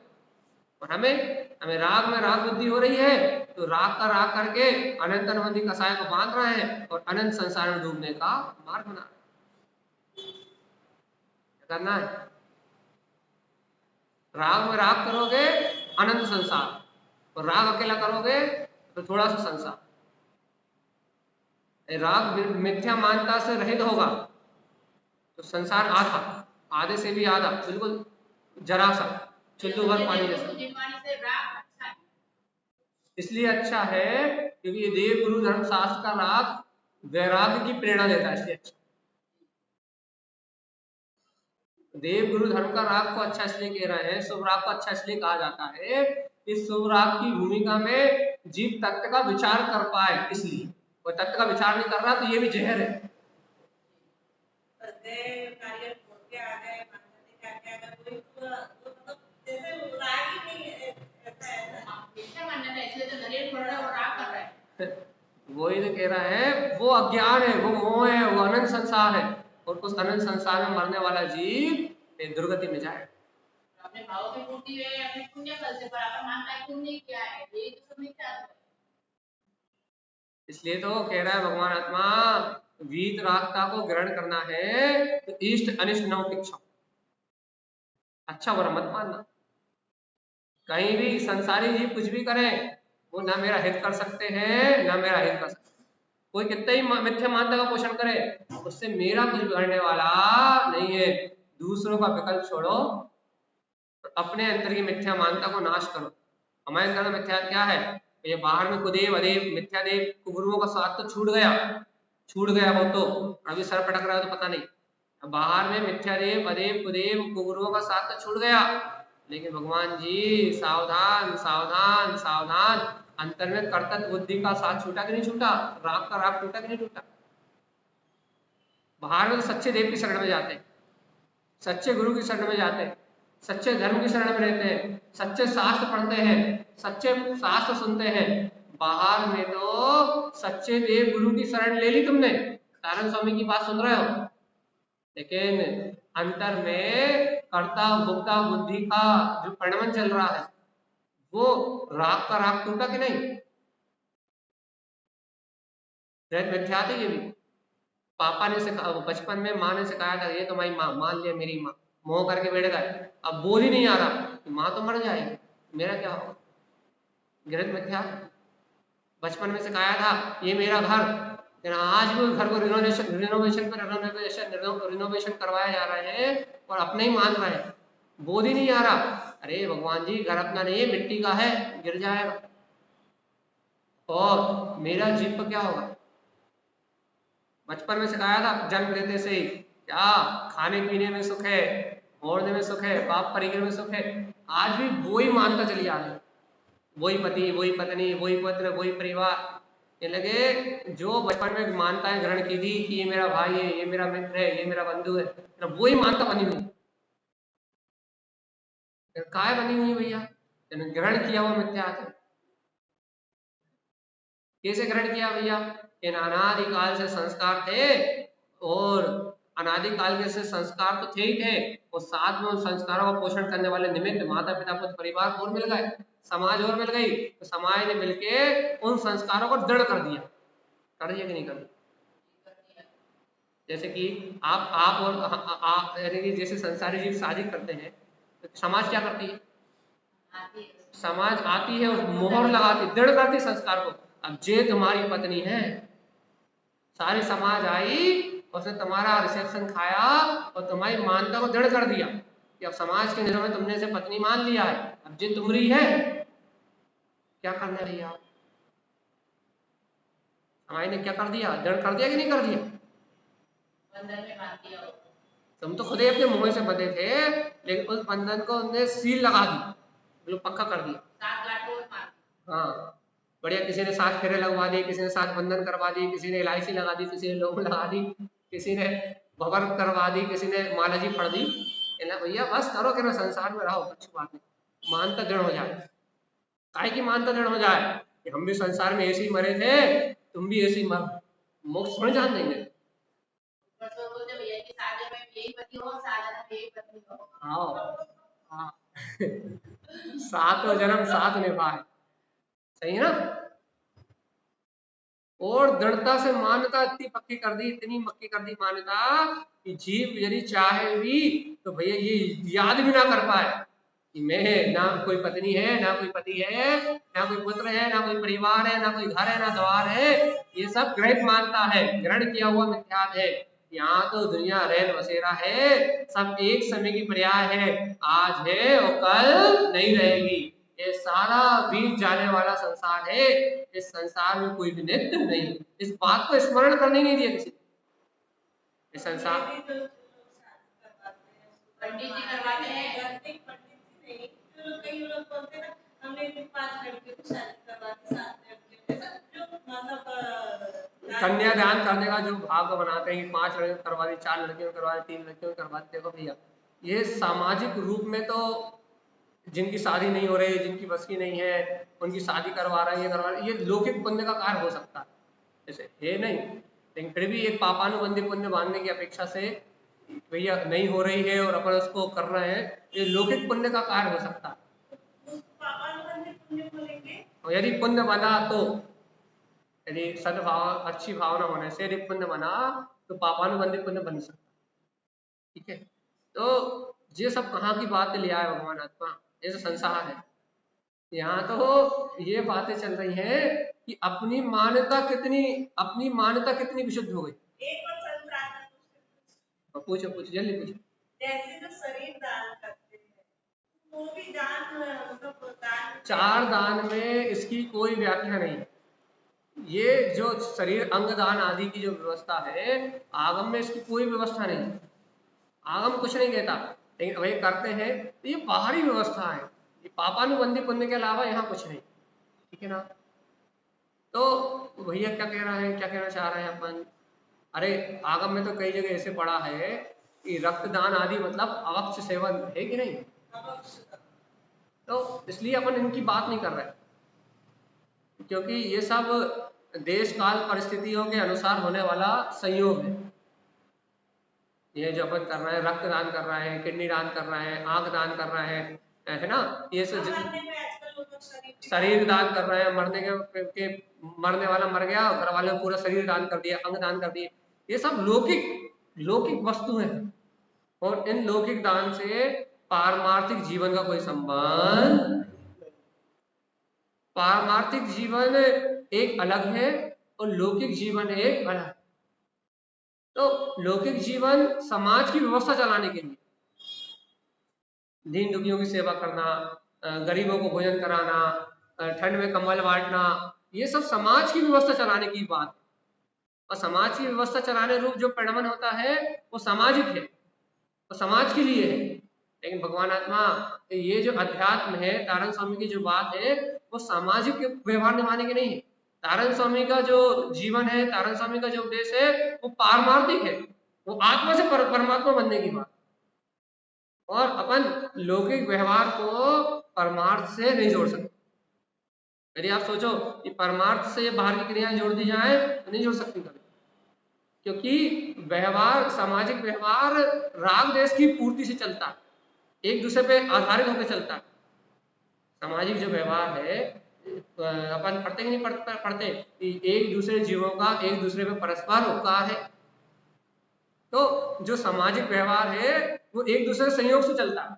Speaker 1: और हमें राग में राग बुद्धि हो रही है, तो राग का राग करके अनंत अनवधि कसाय को बांध रहे हैं और अनंत संसार में डूबने का मार्ग बना रहे हैं। क्या करना है? राग में राग करोगे अनंत संसार, और राग अकेला करोगे तो थोड़ा सा संसार। राग मिथ्या मानता से रहित होगा तो संसार आधा, आधे से भी आधा, बिल्कुल जरा सा चुल्लू भर पानी जैसा। इसलिए अच्छा है क्योंकि ये देव गुरु धर्म शास्त्र का राग वैराग्य की प्रेरणा देता है, इसलिए अच्छा। देव गुरु धर्म का राग को अच्छा इसलिए कह रहे हैं, शुभ राग को अच्छा इसलिए कहा जाता है कि शुभ राग की भूमिका में जीव तत्व का विचार कर पाए, इसलिए। वो तत्व का विचार नहीं कर रहा तो ये भी जहर है। वही तो कह रहा है, वो अज्ञान है, वो मोह है, वो अनंत संसार है और उस अनंत संसार में मरने वाला जीव एक दुर्गति में जाए। अपने भावों की पूर्ति है, अपने पुण्य फल से बराबर मानता है पुण्य क्या है, ये तो समझ क्या है। इसलिए तो कह रहा है भगवान आत्मा, वीतरागता को ग्रहण करना है तो इष्ट अनिष्ट नौ शिक्षा, अच्छा बुरा मत मानना। कहीं भी संसारी जीव कुछ भी करें, वो ना मेरा हित कर सकते हैं ना मेरा हित कर सकते हैं। कोई कितना ही मिथ्या मानता का पोषण करे, उससे मेरा कुछ बिगड़ने वाला नहीं है। दूसरों का विकल्प छोड़ो, अपने अंदर की मिथ्या मानता को नाश करो। हमारे अंदर में मिथ्या क्या है? ये बाहर में कुदेव अदेव मिथ्यादेव कुगुरुओं का साथ तो छूट गया वो तो अभी सर पटक रहा है तो पता नहीं। बाहर में मिथ्यादेव अदेव कुदेव कुगुरुओं का साथ तो छूट गया, लेकिन भगवान जी सावधान सावधान सावधान, अंतर में कर्तव्य बुद्धि का साथ छूटा कि नहीं छूटा? राग का राग टूटा कि नहीं टूटा? बाहर में तो सच्चे देव की शरण में जाते हैं, सच्चे गुरु की शरण में जाते हैं, सच्चे धर्म की शरण में रहते हैं, सच्चे शास्त्र पढ़ते हैं, सच्चे शास्त्र सुनते हैं। बाहर में तो सच्चे देव गुरु की शरण ले ली तुमने, नारायण स्वामी की बात सुन रहे हो, लेकिन अंतर में कर्ता भोक्ता बुद्धि का जो परिणमन चल रहा है, वो राग का राग टूटा कि नहीं? मिथ्या थी ये भी। पापा ने सिखा, बचपन में माँ ने सिखाया था, ये तुम्हारी माँ, मान लिया मेरी माँ, मोह करके बैठ गए, अब बोल ही नहीं आ रहा, माँ तो मर जाएगी, मेरा क्या होगा? गृहस्थ मिथ्या। बचपन में सिखाया था ये मेरा घर, लेकिन आज भी घर को रिनोवेशन करवाया जा रहा है और अपने ही मान रहे हैं, बोल ही नहीं आ रहा। अरे भगवान जी, घर अपना नहीं है, मिट्टी का है, गिर जाएगा। और मेरा जीव का क्या होगा? बचपन में सिखाया था जन्म लेते से ही, क्या खाने पीने में सुख है, ओढ़ने में सुख है, बाप परिग्रह में सुख है, आज भी वो ही मानता चली आ रही है। वही पति, वही पत्नी, वही पुत्र, वही परिवार। ये लगे जो बचपन में मानताएं ग्रहण की थी कि ये मेरा भाई है, ये मेरा मित्र है, ये मेरा बंधु है, तो वही मानता बनी हुई। काय बनी हुई भैया? ग्रहण किया हुआ मिथ्या है। कैसे ग्रहण किया भैया? इन अनादिकाल से संस्कार थे, और अनादिकाल के से संस्कार तो थे ही थे, और साथ में उन संस्कारों का पोषण करने वाले निमित्त माता पिता पुत्र परिवार और मिल गए, समाज और मिल गई, तो समाज ने मिलके उन संस्कारों को दृढ़ कर दिया। कर दिया कि नहीं कर दिया? जैसे कि आप और आप यानी कि जैसे संसारी जीव शादी करते हैं, तो समाज क्या करती है? समाज आती है और मोहर लगाती, दृढ़ करती संस्कार को। अब जे तुम्हारी पत्नी है, सारी समाज आई, उसने तुम्हारा रिसेप्शन खाया और तुम्हारी मान्यता को दृढ़ कर दिया कि अब समाज के नजरों में तुमने इसे पत्नी मान लिया है, अब जे तुम्हारी है, क्या करना है भैया? समाज ने क्या कर दिया? दृढ़ कर दिया कि नहीं कर दिया? बंधन में बांध दिया। तुम तो खुद ही अपने मुंह से बंधे थे, लेकिन उस बंधन को उन्होंने सील लगा दी, बिल्कुल पक्का कर दिया। हाँ, बढ़िया। किसी ने 7 फेरे लगवा दिए, किसी ने 7 बंधन करवा दी, किसी ने इलायची लगा दी, किसी ने लौंग लगा दी, किसी ने भवर करवा दी, किसी ने मालाजी पढ़ दी। भैया बस करो कि ना, संसार में रहो, अच्छी बात नहीं, मानता दृढ़ हो जाए। काहे की मानता दृढ़ हो जाए कि हम भी संसार में ऐसे ही मरे थे, तुम भी ऐसे ही मर, मोक्ष थोड़ी जान देंगे। हाँ हाँ। सातों जन्म साथ निभाए, सही है ना? और दृढ़ता से मान्यता इतनी पक्की कर दी, इतनी पक्की कर दी मान्यता कि जीव यदि चाहे भी तो भैया ये याद भी ना कर पाए कि मैं, ना कोई पत्नी है, ना कोई पति है, ना कोई पुत्र है, ना कोई परिवार है, ना कोई घर है, ना द्वार है। ये सब ग्रहित मानता है, ग्रहण किया हुआ मिथ्या है। यहाँ तो दुनिया रैन बसेरा है, सब एक समय की पर्याय है, आज है और कल नहीं रहेगी। ये सारा बीत जाने वाला संसार है, इस संसार में कोई भी नित्य नहीं। इस बात को स्मरण करने नहीं दिया किसी। इस संसार पंडित जी करवाते हैं, पंडित जी नहीं, जो कई लोग बोलते हैं ना, हमने 5 लड़कियों की शादी करवा दी, 7 लड़कियों के साथ, जो मतलब कन्यादान करने का जो भाग बनाते हैं कि 5 लड़कियों करवा दी, 4 लड़कियों करवा दी, 3 लड़कियों करवा दी। देखो भैया, ये सामाजिक रूप में तो जिनकी शादी नहीं हो रही, जिनकी बस की नहीं है, उनकी शादी करवा रहे हैं, ये करवा रहे हैं, ये लौकिक पुण्य का कार्य हो सकता है, जैसे है नहीं, लेकिन फिर भी एक पापानुबंधी पुण्य बांधने की अपेक्षा से भैया नहीं हो रही है और अपन उसको कर रहे हैं, ये लौकिक पुण्य का कार्य हो सकता है। और यदि पुण्य बना तो, यदि सद्भाव, अच्छी भावना होने से यदि पुण्य बना तो पापानुबंधी पुण्य बन सकता है। ठीक है, तो ये सब कहाँ की बात ले आए भगवान आत्मा, ये तो संसार है। यहाँ तो ये बातें चल रही हैं कि अपनी मान्यता कितनी विशुद्ध हो गई। पूछो पूछो, जल्दी पूछो। जैसे जो शरीर दान करते हैं, वो भी दान, मतलब दान, 4 दान में इसकी कोई व्याख्या नहीं। ये जो शरीर अंग दान आदि की जो व्यवस्था है, आगम में इसकी कोई व्यवस्था नहीं। आगम कुछ नहीं कहता, लेकिन वही करते हैं तो ये बाहरी व्यवस्था है, ये पापानुबंधी पुण्य के अलावा यहाँ कुछ नहीं। ठीक है ना? तो भैया क्या कह रहा है, क्या कहना चाह रहे हैं अपन? अरे आगम में तो कई जगह ऐसे पढ़ा है कि रक्तदान आदि मतलब अवक्ष सेवन है कि नहीं, तो इसलिए अपन इनकी बात नहीं कर रहे, क्योंकि ये सब देश काल परिस्थितियों के अनुसार होने वाला संयोग है। ये जो अपन कर रहे हैं, रक्तदान कर रहे हैं, किडनी दान कर रहे हैं, आंख दान कर रहे हैं, है ना, ये शरीर दान कर रहे हैं, मरने वाला मर गया, घर वाले पूरा शरीर दान कर दिया, अंग दान कर दिए, ये सब लौकिक वस्तुएं हैं। और इन लौकिक दान से पारमार्थिक जीवन का कोई संबंध, पारमार्थिक जीवन एक अलग है और लौकिक जीवन एक अलग। तो लौकिक जीवन समाज की व्यवस्था चलाने के लिए, दीन दुखियों की सेवा करना, गरीबों को भोजन कराना, ठंड में कंबल बांटना, ये सब समाज की व्यवस्था चलाने की बात है। और समाज की व्यवस्था चलाने रूप जो परिणमन होता है वो सामाजिक है, वो समाज के लिए है। लेकिन भगवान आत्मा, ये जो अध्यात्म है, तारण स्वामी की जो बात है, वो सामाजिक व्यवहार निभाने के नहीं है। तारण स्वामी का जो जीवन है, तारण स्वामी का जो उपदेश है, वो पारमार्थिक है, वो आत्मा से परमात्मा बनने की बात। और अपन लौकिक व्यवहार को परमार्थ से नहीं जोड़ सकते। यदि आप सोचो कि परमार्थ से बाहर की क्रियाएं जोड़ दी जाए तो नहीं जोड़ सकती कभी, क्योंकि व्यवहार, सामाजिक व्यवहार राग देश की पूर्ति से चलता है, एक दूसरे पे आधारित होकर चलता है। सामाजिक जो व्यवहार है, अपन पढ़ते कि नहीं पढ़ते कि एक दूसरे जीवों का एक दूसरे पे परस्पर उपकार है। तो जो सामाजिक व्यवहार है वो एक दूसरे के संयोग से चलता है।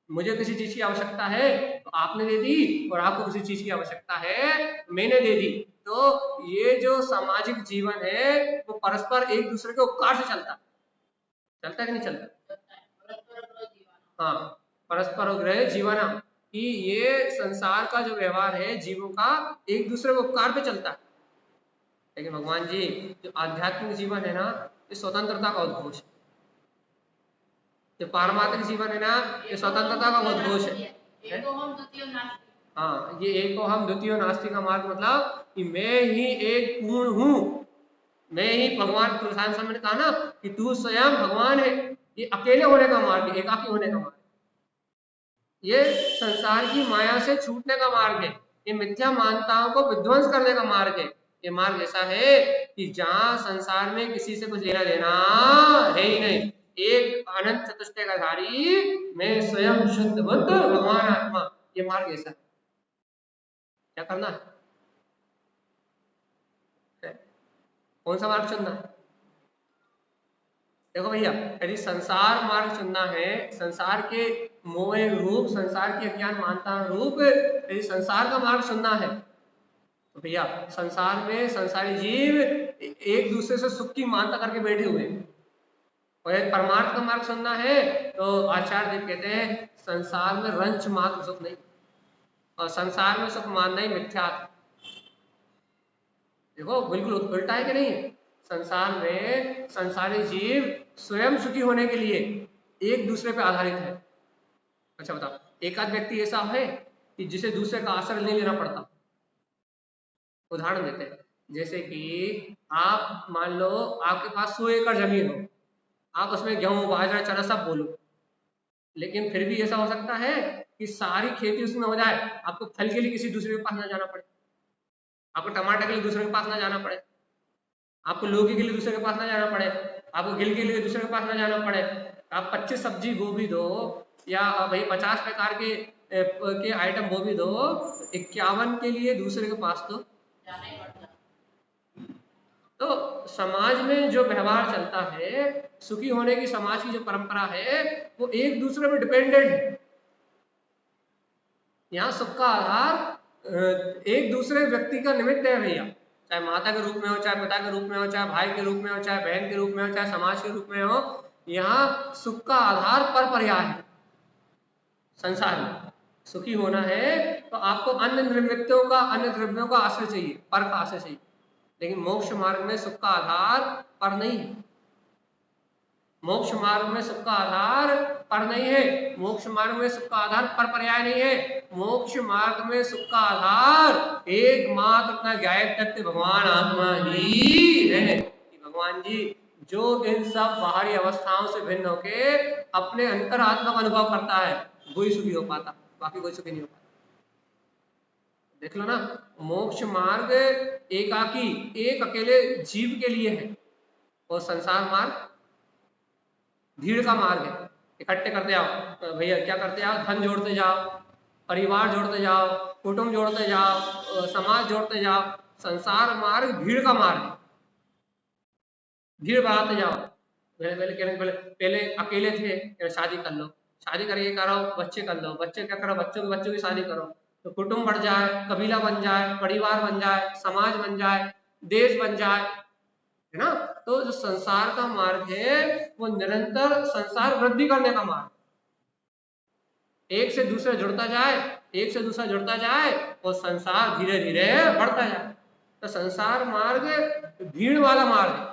Speaker 1: मुझे किसी चीज की आवश्यकता है तो आपने दे दी, और आपको किसी चीज की आवश्यकता है मैंने दे दी। तो ये जो सामाजिक जीवन है वो परस्पर एक दूसरे के उपकार से चलता है। चलता है कि नहीं चलता? हाँ, परस्पर ग्रह जीवना, कि ये संसार का जो व्यवहार है जीवों का एक दूसरे के उपकार पे चलता है। लेकिन भगवान जी, जो आध्यात्मिक जीवन है ना, ये स्वतंत्रता का उद्घोष है। जो पारमार्थिक जीवन है ना, ये स्वतंत्रता का उद्घोष है। हाँ, ये एको हम द्वितीय नास्ति का मार्ग, मतलब कि मैं ही एक पूर्ण हूँ, मैं ही भगवान। प्रशांत स्वामी ने कहा ना कि तू स्वयं भगवान है। ये अकेले होने का मार्ग है, एकाकी होने का मार्ग, ये संसार की माया से छूटने का मार्ग है, ये मिथ्या मान्यताओं को विध्वंस करने का मार्ग है। ये मार्ग ऐसा है कि जहाँ संसार में किसी से कुछ लेना देना है ही नहीं, एक अनंत चतुष्टय का धारी, मैं स्वयं शुद्ध बुद्ध भगवान आत्मा। ये मार्ग ऐसा है। क्या करना है? कौन सा मार्ग चुनना है? देखो भैया, यदि संसार मार्ग चुनना है, संसार के मोह रूप, संसार के अज्ञान मानता रूप यदि संसार का मार्ग चुनना है, तो भैया संसार में संसारी जीव एक दूसरे से सुख की मानता करके बैठे हुए हैं। और यदि परमार्थ का मार्ग चुनना है तो आचार्य देव कहते हैं संसार में रंच मात्र सुख नहीं, और संसार में सुख मानना ही मिथ्या। देखो बिल्कुल उल्टा है कि नहीं? संसार में संसारी जीव स्वयं सुखी होने के लिए एक दूसरे पे आधारित है। अच्छा बताओ, एक आध व्यक्ति ऐसा है कि जिसे दूसरे का आश्रय नहीं लेना पड़ता? उदाहरण देते हैं, जैसे कि आप मान लो आपके पास 100 एकड़ जमीन हो, आप उसमें गेहूं, बाजरा, चना सब बोलो, लेकिन फिर भी ऐसा हो सकता है कि सारी खेती उसमें हो जाए, आपको फल के लिए किसी दूसरे के पास ना जाना पड़े, आपको टमाटर के लिए दूसरे के पास ना जाना पड़े, आपको लौकी के लिए दूसरे के पास ना जाना पड़े, आपको गिल के लिए दूसरे के पास ना जाना पड़े। आप 25 सब्जी गोभी दो, या भाई 50 प्रकार के आइटम गोभी दो, 51 के लिए दूसरे के पास तो जाना ही पड़ता। तो समाज में जो व्यवहार चलता है, सुखी होने की समाज की जो परंपरा है, वो एक दूसरे पर डिपेंडेंट है। यहाँ सुख का आधार एक दूसरे व्यक्ति का निमित्त है भैया, चाहे माता के रूप में हो, चाहे पिता के रूप में हो, चाहे भाई के रूप में हो, चाहे बहन के रूप में हो, चाहे समाज के रूप में हो। यहाँ सुख का आधार पर पर्याय है। संसार में सुखी होना है तो आपको अन्य निमित्तों का, अन्य द्रव्यों का आश्रय चाहिए, पर का आश्रय चाहिए। लेकिन मोक्ष मार्ग में सुख का आधार पर नहीं है। मोक्ष मार्ग में सुख का आधार पर नहीं है, मोक्ष मार्ग में सुख का आधार पर पर्याय नहीं है। मोक्ष मार्ग में सुख का आधार एकमात्र अपना गायब तत्व भगवान आत्मा ही है। भगवान जी जो इन सब बाहरी अवस्थाओं से भिन्न होके अपने अंतर आत्मा का अनुभव करता है, वही सुखी हो पाता, बाकी कोई सुखी नहीं हो पाता। देख लो ना, मोक्ष मार्ग एकाकी, एक अकेले जीव के लिए है, और संसार मार्ग भीड़ का मार्ग है। इकट्ठे करते जाओ भैया, क्या करते जाओ, धन जोड़ते जाओ, परिवार जोड़ते जाओ, कुटुंब जोड़ते जाओ, समाज जोड़ते जाओ। संसार मार्ग भीड़ का मार्ग है, भीड़ बढ़ाते जाओ। पहले अकेले थे, शादी कर लो, शादी करके करो, बच्चे कर लो, बच्चे क्या करो, बच्चों की शादी करो, तो कुटुंब बढ़ जाए, कबीला बन जाए, परिवार बन जाए, समाज बन जाए, देश बन जाए, है ना। तो जो संसार का मार्ग है वो निरंतर संसार वृद्धि करने का मार्ग, एक से दूसरे जुड़ता जाए, एक से दूसरा जुड़ता जाए, और संसार धीरे धीरे बढ़ता जाए। तो संसार मार्ग भीड़ वाला मार्ग है,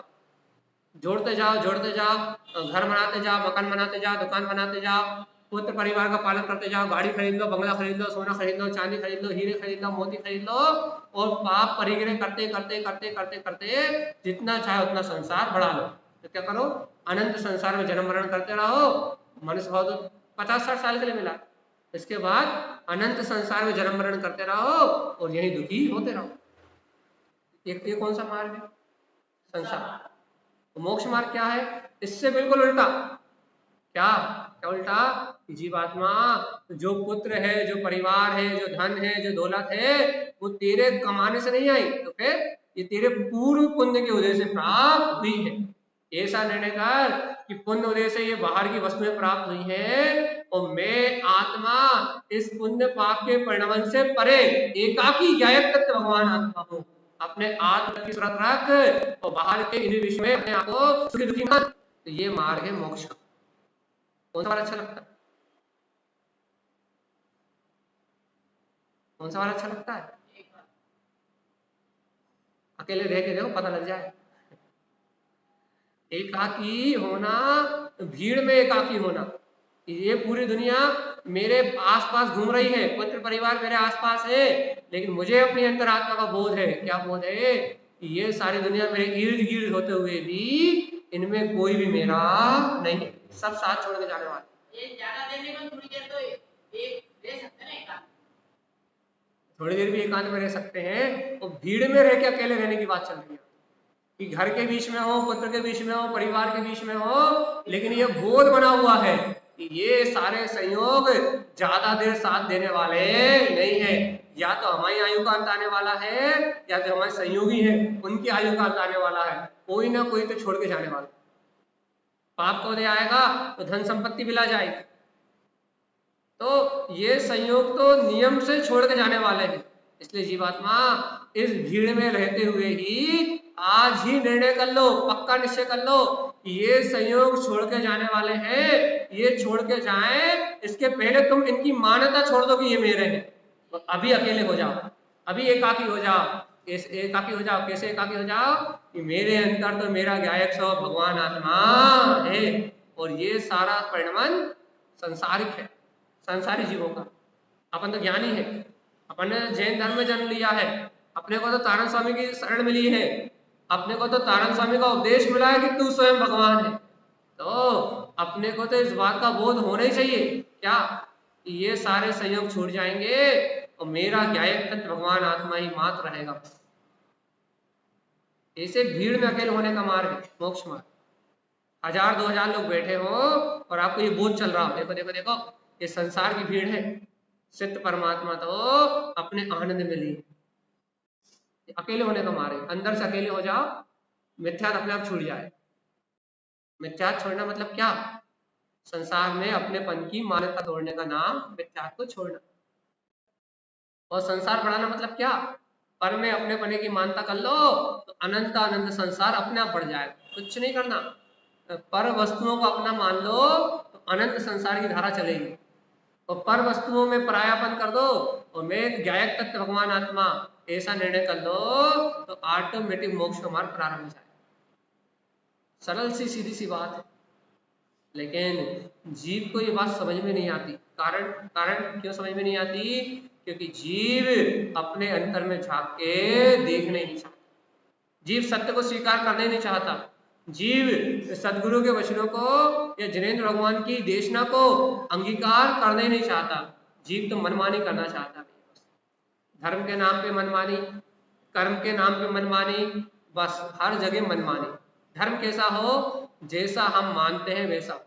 Speaker 1: जोड़ते जाओ, घर बनाते जाओ, मकान बनाते जाओ, दुकान बनाते जाओ, पुत्र परिवार का पालन करते जाओ, गाड़ी खरीद लो, बंगला खरीद लो, सोना खरीद लो, चांदी खरीद लो, हीरे खरीद लो, मोती खरीद लो, और पाप परिग्रह करते करते करते करते करते जितना चाहे उतना संसार बढ़ा लो। तो क्या करो, अनंत संसार में जन्म मरण करते रहो। मनुष्य भाव तो 50-60 साल के लिए मिला, इसके बाद अनंत संसार में जन्म मरण करते रहो और यही दुखी होते रहो। ये कौन सा मार्ग है? संसार। तो मोक्ष मार्ग क्या है? इससे बिल्कुल उल्टा। क्या क्या उल्टा? जीवात्मा, जो पुत्र है, जो परिवार है, जो धन है, जो दौलत है, वो तेरे कमाने से नहीं आई, तो फिर ये तेरे पूर्व पुण्य के उदय से प्राप्त हुई है। ऐसा निर्णय कर कि पुण्य उदय से ये बाहर की वस्तुएं प्राप्त हुई है और मैं आत्मा इस पुण्य पाप के परिणमन से परे एकाकी ज्ञायक तत्व भगवान आत्मा हूँ। अपने आत्मा की सुरत रख और बाहर के इन विषय में अपने आप को सुखी दुखी मत। तो ये मार्ग है मोक्ष का। कौन सा वाला अच्छा लगता है? कौन सा वाला अच्छा लगता है? अकेले रह के देखो, पता लग जाए। एकाकी होना, भीड़ में एकाकी होना। ये पूरी दुनिया मेरे आसपास घूम रही है, पुत्र परिवार मेरे आसपास है, लेकिन मुझे अपनी अंतरात्मा का बोध है। क्या बोध है? कि ये सारी दुनिया मेरे इर्द गिर्द होते हुए भी इनमें कोई भी मेरा नहीं है, सब साथ छोड़ के जाने वाले। ये ज्यादा देर नहीं, थोड़ी देर तो एक रह सकते हैं ना, थोड़ी देर भी एकांत में रह सकते हैं। और भीड़ में रह के अकेले रहने की बात चल रही है कि घर के बीच में हो, पुत्र के बीच में हो, परिवार के बीच में हो, लेकिन ये बोध बना हुआ है कि ये सारे संयोग ज्यादा देर साथ देने वाले नहीं है। या तो हमारी आयु का अंत आने वाला है, या जो हमारे संयोगी है उनकी आयु का अंत आने वाला है। कोई ना कोई तो छोड़ के जाने वाला। पाप को दे आएगा तो धन संपत्ति भी ला जाएगी। तो ये संयोग तो नियम से छोड़ के जाने वाले हैं। इसलिए जीवात्मा इस भीड़ में रहते हुए ही आज ही निर्णय कर लो, पक्का निश्चय कर लो कि ये संयोग छोड़ के जाने वाले हैं, ये छोड़ के जाएं, इसके पहले तुम इनकी मान्यता छोड़ दो कि ये मेरे हैं। तो अभी अकेले हो जाओ, अभी एकाकी हो जाओ। एकाकी हो जाओ, कैसे एकाकी हो जाओ? कि मेरे अंदर तो मेरा ज्ञायक स्वरूप भगवान आत्मा है और ये सारा परिणमन संसारिक है, संसारी जीवों का। अपन तो ज्ञानी है, अपन ने जैन धर्म में जन्म लिया है, अपने को तो तारण स्वामी की शरण मिली है, अपने को तो तारण स्वामी का उपदेश मिला है कि तू स्वयं भगवान है। तो अपने को तो इस बात का बोध होना ही चाहिए क्या, कि ये सारे संयोग छूट जाएंगे और मेरा ज्ञायक तत्व भगवान आत्मा ही मात्र रहेगा। ऐसे भीड़ में अकेले होने का मार्ग है मोक्ष मार्ग। 1000-2000 लोग बैठे हो और आपको ये बोध चल रहा हो, देखो देखो देखो ये संसार की भीड़ है, सिद्ध परमात्मा तो अपने आनंद में ली। अकेले होने का मार्ग, अंदर से अकेले हो जाओ, मिथ्यात अपने आप छूट जाए। मिथ्यात छोड़ना मतलब क्या? संसार में अपनेपन की मान्यता तोड़ने का नाम मिथ्यात को छोड़ना। और संसार बढ़ाना मतलब क्या? पर में अपने पने की मानता कर लो तो अनंत अनंत संसार अपने आप बढ़ जाएगा। कुछ नहीं करना, पर वस्तुओं को अपना मान लो तो अनंत संसार की धारा चलेगी। और पर वस्तुओं में परायापन कर दो और मैं ज्ञायक तत्व भगवान आत्मा, ऐसा निर्णय कर लो तो ऑटोमेटिक मोक्ष का मार्ग प्रारंभ हो जाए। सरल सी सीधी सी बात है, लेकिन जीव को ये बात समझ में नहीं आती। कारण क्यों समझ में नहीं आती? क्योंकि जीव अपने अंतर में झांक के देखना ही नहीं चाहता, जीव सत्य को स्वीकार करना ही नहीं चाहता, जीव सदगुरु के वचनों को या जिनेंद्र भगवान की देशना को अंगीकार करना ही नहीं चाहता। जीव तो मनमानी करना चाहता है, धर्म के नाम पे मनमानी, कर्म के नाम पे मनमानी, बस हर जगह मनमानी। धर्म कैसा हो? जैसा हम मानते हैं वैसा,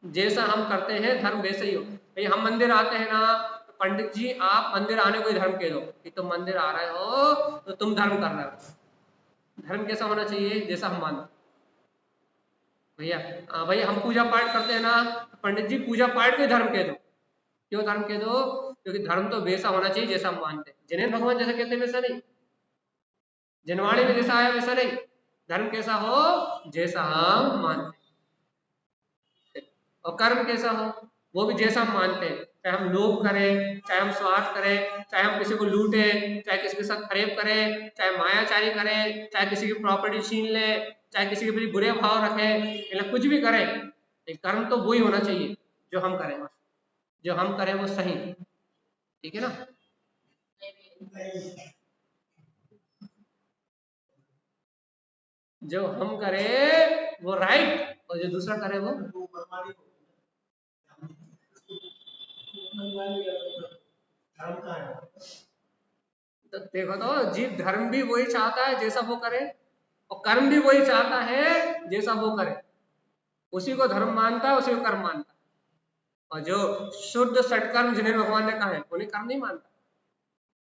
Speaker 1: जैसा हम करते हैं धर्म वैसे ही हो। भाई हम मंदिर आते हैं ना, तो पंडित जी आप मंदिर आने को ही धर्म कह दो कि तुम मंदिर आ रहे हो तो तुम धर्म कर रहे हो। धर्म कैसा होना चाहिए? जैसा हम मानते। भैया भैया हम पूजा पाठ करते हैं ना, तो पंडित जी पूजा पाठ को ही धर्म कह दो। क्यों धर्म कह दो? क्योंकि धर्म तो वैसा होना चाहिए जैसा हम मानते हैं। जिनेंद्र भगवान जैसा कहते हैं वैसा नहीं, जनवाणी में जैसा आया वैसा नहीं। धर्म कैसा हो? जैसा हम मानते हैं। और कर्म कैसा हो? वो भी जैसा हम मानते हैं। चाहे हम लोभ करें, चाहे हम स्वार्थ करें, चाहे हम किसी को लूटे, चाहे किसी के साथ फरेब करें, चाहे मायाचारी करें, चाहे किसी की प्रॉपर्टी छीन ले, चाहे किसी के प्रति बुरे भाव रखें, मतलब कुछ भी करें, कर्म तो वही होना चाहिए जो हम करें। जो हम करें वो सही, ठीक है ना। जो हम करें वो राइट और जो दूसरा करे वो तो देखो तो जीव धर्म भी वही चाहता है जैसा वो करे, और कर्म भी वही चाहता है जैसा वो करे। उसी को धर्म मानता है, उसी को कर्म मानता है। और जो शुद्ध सटकर्म जिन्हें भगवान ने कहा है उन्हें कर्म नहीं मानता।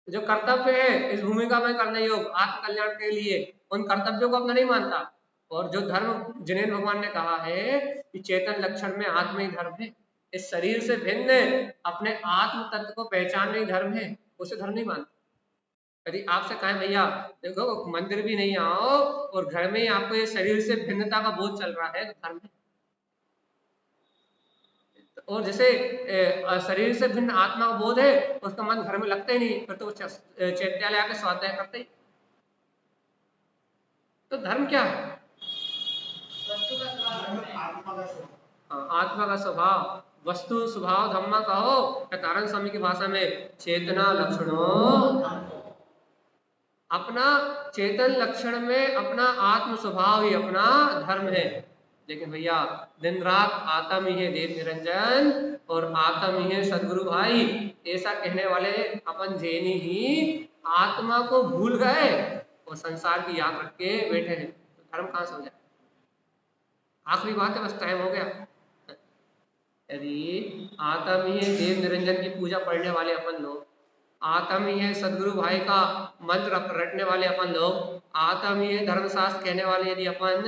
Speaker 1: जो कर्तव्य है इस भूमिका में करने योग आत्म कल्याण के लिए, उन कर्तव्यों को अपना नहीं मानता। और जो धर्म जिन्हें भगवान ने कहा है कि चेतन लक्षण में आत्म ही धर्म है, इस शरीर से भिन्न अपने आत्म तत्व को पहचानना ही धर्म है, उसे धर्म नहीं मानता। यदि आपसे कहें भैया देखो मंदिर भी नहीं आओ और घर में ही आपको ये शरीर से भिन्नता का बोध चल रहा है, तो धर्म है। और जैसे शरीर से भिन्न आत्मा का बोध है, उसका मन घर में लगता ही नहीं, फिर तो वो चैत्यालय आके स्वाध्याय करते ही। तो धर्म क्या है? आत्मा का स्वभाव, वस्तु स्वभाव धम्मा कहो या तारण स्वामी की भाषा में चेतना लक्षणों। अपना चेतन लक्षण में अपना आत्म स्वभाव ही अपना धर्म है। लेकिन भैया दिन रात आत्म ही है देव निरंजन और आत्म ही है सदगुरु भाई, ऐसा कहने वाले अपन जैनी ही आत्मा को भूल गए और संसार की याद रख के बैठे हैं, तो धर्म कहां से हो जाए? आखिरी बात है, बस टाइम हो गया। यदि आत्म ही है देव निरंजन की पूजा पढ़ने वाले अपन लोग, आत्म ही है सदगुरु भाई का मंत्र रटने वाले अपन लोग, आत्म ही है धर्मशास्त्र कहने वाले यदि अपन,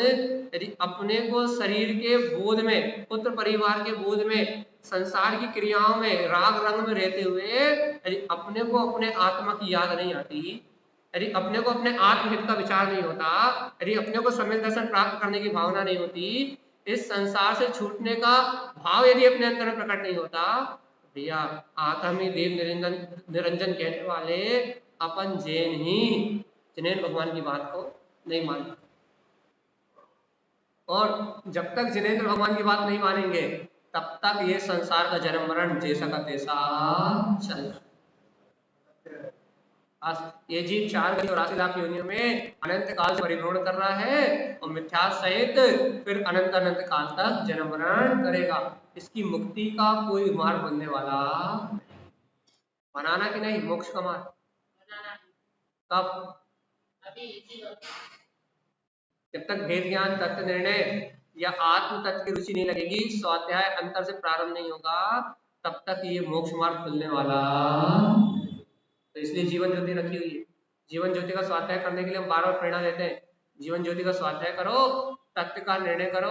Speaker 1: यदि अपने को शरीर के बोध में, पुत्र परिवार के बोध में, संसार की क्रियाओं में, राग रंग में रहते हुए यदि अपने को अपने आत्मा की याद नहीं आती, यदि अपने को अपने आत्महित का विचार नहीं होता, यदि अपने को सम्यक दर्शन प्राप्त करने की भावना नहीं होती, इस संसार से छूटने का भाव यदि अपने अंदर में प्रकट नहीं होता, भैया आत्म ही देव निरंजन निरंजन कहने वाले अपन जैन ही जिन्हें भगवान की बात को नहीं मानता। और जब तक जिनेंद्र भगवान की बात नहीं मानेंगे तब तक ये संसार का जन्म मरण जैसा का तैसा चल। ये जीव 4,84,00,000 योनियों में अनंत काल से परिभ्रमण कर रहा है और मिथ्या सहित फिर अनंत अनंत काल तक जन्म मरण करेगा। इसकी मुक्ति का कोई मार्ग बनने वाला, बनाना कि नहीं मोक्ष का मार्ग? तब जब तक भेद ज्ञान तत्व निर्णय या आत्म तत्व की रुचि नहीं लगेगी, स्वाध्याय अंतर से प्रारंभ नहीं होगा, तब तक ये मोक्ष मार्ग खुलने वाला। तो इसलिए जीवन ज्योति रखी हुई है। जीवन ज्योति का स्वाध्याय करने के लिए हम बार बार प्रेरणा देते हैं, जीवन ज्योति का स्वाध्याय करो, तत्व का निर्णय करो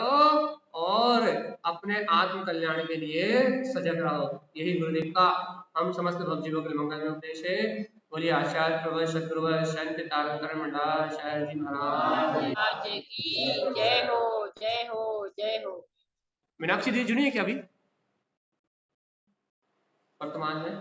Speaker 1: और अपने आत्म कल्याण के लिए सजग रहो। यही गुरुदेव का हम समस्त भक्तजीवों के मंगल में उपदेश है। बोलिए आचार्य प्रभु सदगुरु संत तारक मंडल शायद जी महाराज की जय हो, जय हो, जय हो। मीनाक्षी दी जुड़ी है क्या अभी वर्तमान में?